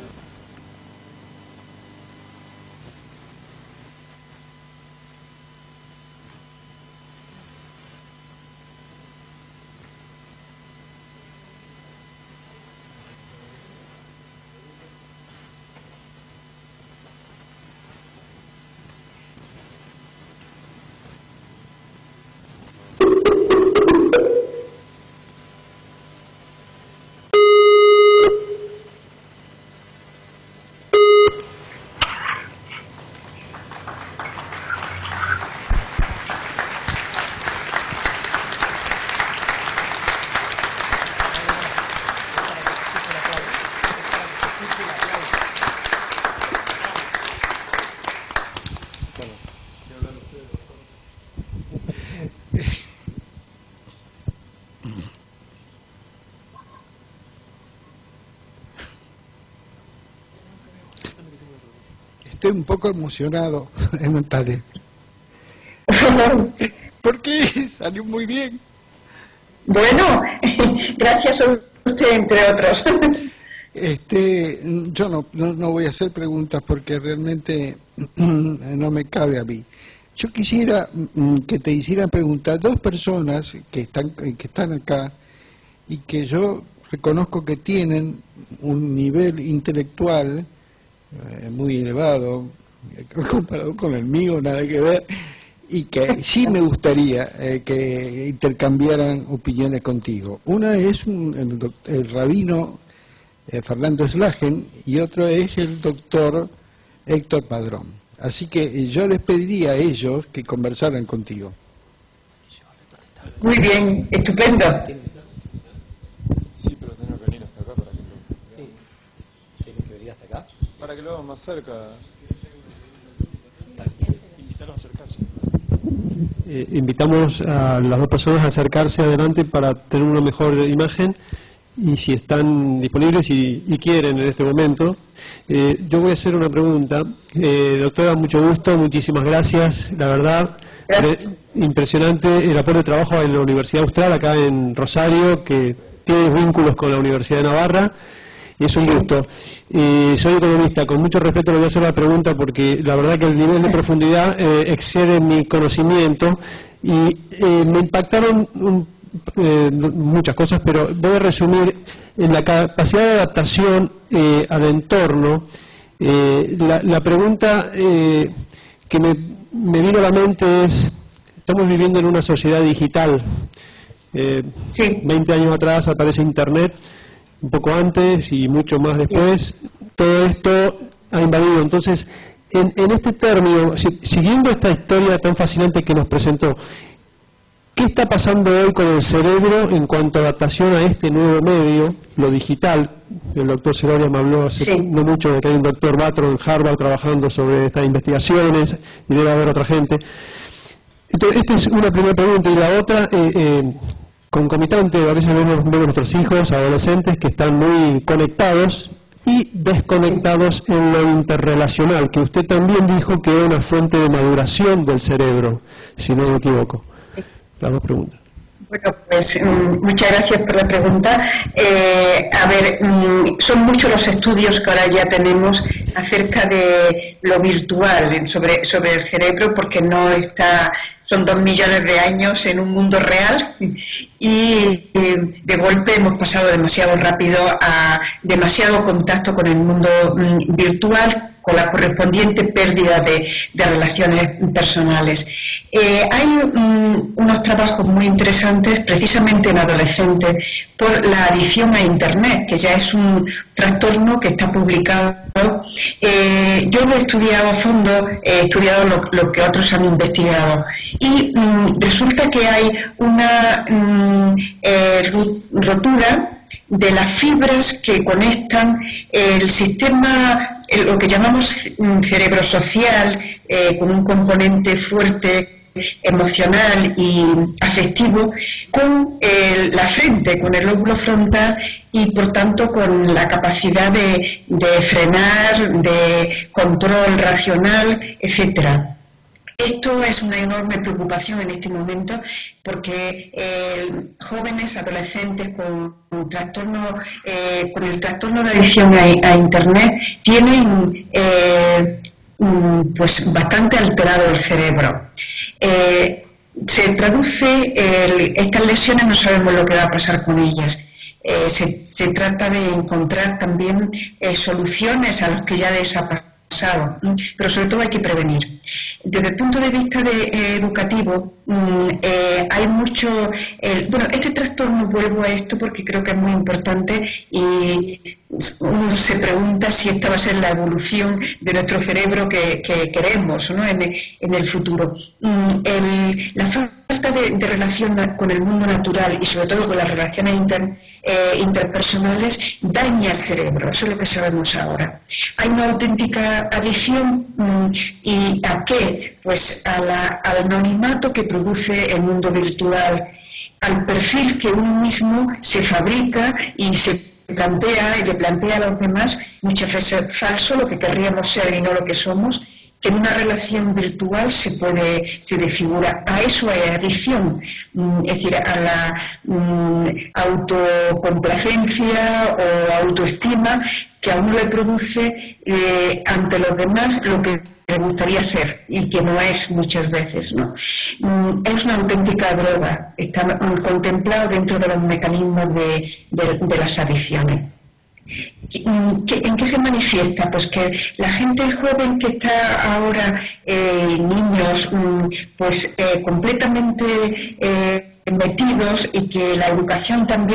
Speaker 5: estoy un poco emocionado, Natalia. Porque salió muy bien.
Speaker 9: Bueno, gracias a usted, entre otros.
Speaker 5: Yo no voy a hacer preguntas porque realmente no me cabe a mí. Yo quisiera que te hicieran preguntar dos personas que están acá y que yo reconozco que tienen un nivel intelectual muy elevado, comparado con el mío, nada que ver, y que sí me gustaría que intercambiaran opiniones contigo. Una es el rabino Fernando Slagen y otro es el doctor Héctor Padrón. Así que yo les pediría a ellos que conversaran contigo.
Speaker 9: Muy bien, estupendo.
Speaker 7: Sí, pero tengo que venir hasta acá para que lo...
Speaker 6: Sí. ¿Tienes que venir hasta acá?
Speaker 7: Para que lo hagan más cerca. Invitarlos a acercarse.
Speaker 8: Invitamos a las dos personas a acercarse adelante para tener una mejor imagen, y si están disponibles y quieren en este momento. Yo voy a hacer una pregunta. Doctora, mucho gusto, muchísimas gracias. La verdad, impresionante el aporte de trabajo en la Universidad Austral, acá en Rosario, que tiene vínculos con la Universidad de Navarra, y es un gusto. Soy economista, con mucho respeto le voy a hacer la pregunta porque la verdad que el nivel de profundidad excede mi conocimiento, y me impactaron muchas cosas, pero voy a resumir en la capacidad de adaptación al entorno. La pregunta que me vino a la mente es: estamos viviendo en una sociedad digital. 20 años atrás aparece Internet, un poco antes y mucho más después. Todo esto ha invadido. Entonces, en este término, siguiendo esta historia tan fascinante que nos presentó, ¿qué está pasando hoy con el cerebro en cuanto a adaptación a este nuevo medio, lo digital? El doctor Celoria me habló hace no mucho de que hay un doctor Batro en Harvard trabajando sobre estas investigaciones, y debe haber otra gente. Entonces, esta es una primera pregunta. Y la otra, concomitante, a veces vemos nuestros hijos, adolescentes, que están muy conectados y desconectados en lo interrelacional, que usted también dijo que es una fuente de maduración del cerebro, si no me equivoco. Las dos preguntas.
Speaker 9: Bueno, pues muchas gracias por la pregunta. Son muchos los estudios que ahora ya tenemos acerca de lo virtual sobre el cerebro, porque no está, son 2 millones de años en un mundo real, y de golpe hemos pasado demasiado rápido a demasiado contacto con el mundo virtual, con la correspondiente pérdida de relaciones personales. Hay unos trabajos muy interesantes precisamente en adolescentes por la adicción a Internet, que ya es un trastorno que está publicado. Yo lo he estudiado a fondo, he estudiado lo que otros han investigado, y resulta que hay una rotura de las fibras que conectan el sistema, lo que llamamos cerebro social, con un componente fuerte emocional y afectivo, con la frente, con el lóbulo frontal, y por tanto con la capacidad de frenar, de control racional, etcétera. Esto es una enorme preocupación en este momento, porque jóvenes, adolescentes con el trastorno de adicción a Internet tienen pues bastante alterado el cerebro. Se traduce, estas lesiones no sabemos lo que va a pasar con ellas. Se trata de encontrar también soluciones a los que ya desaparecen, pero sobre todo hay que prevenir. Desde el punto de vista educativo, hay mucho... este trastorno, vuelvo a esto porque creo que es muy importante, y uno se pregunta si esta va a ser la evolución de nuestro cerebro que queremos, ¿no?, en el futuro. La falta de relación con el mundo natural, y sobre todo con las relaciones interpersonales, daña el cerebro. Eso es lo que sabemos ahora. Hay una auténtica adicción. ¿Y a qué? Pues al anonimato que produce el mundo virtual, al perfil que uno mismo se fabrica y se plantea y le plantea a los demás muchas veces falso lo que querríamos ser y no lo que somos, que en una relación virtual se desfigura. A eso es adicción, es decir, a la autocomplacencia o autoestima que a uno le produce ante los demás lo que le gustaría ser y que no es muchas veces, ¿no? Es una auténtica droga, está contemplado dentro de los mecanismos de las adicciones. ¿En qué se manifiesta? Pues que la gente joven que está ahora, niños, pues completamente metidos, y que la educación también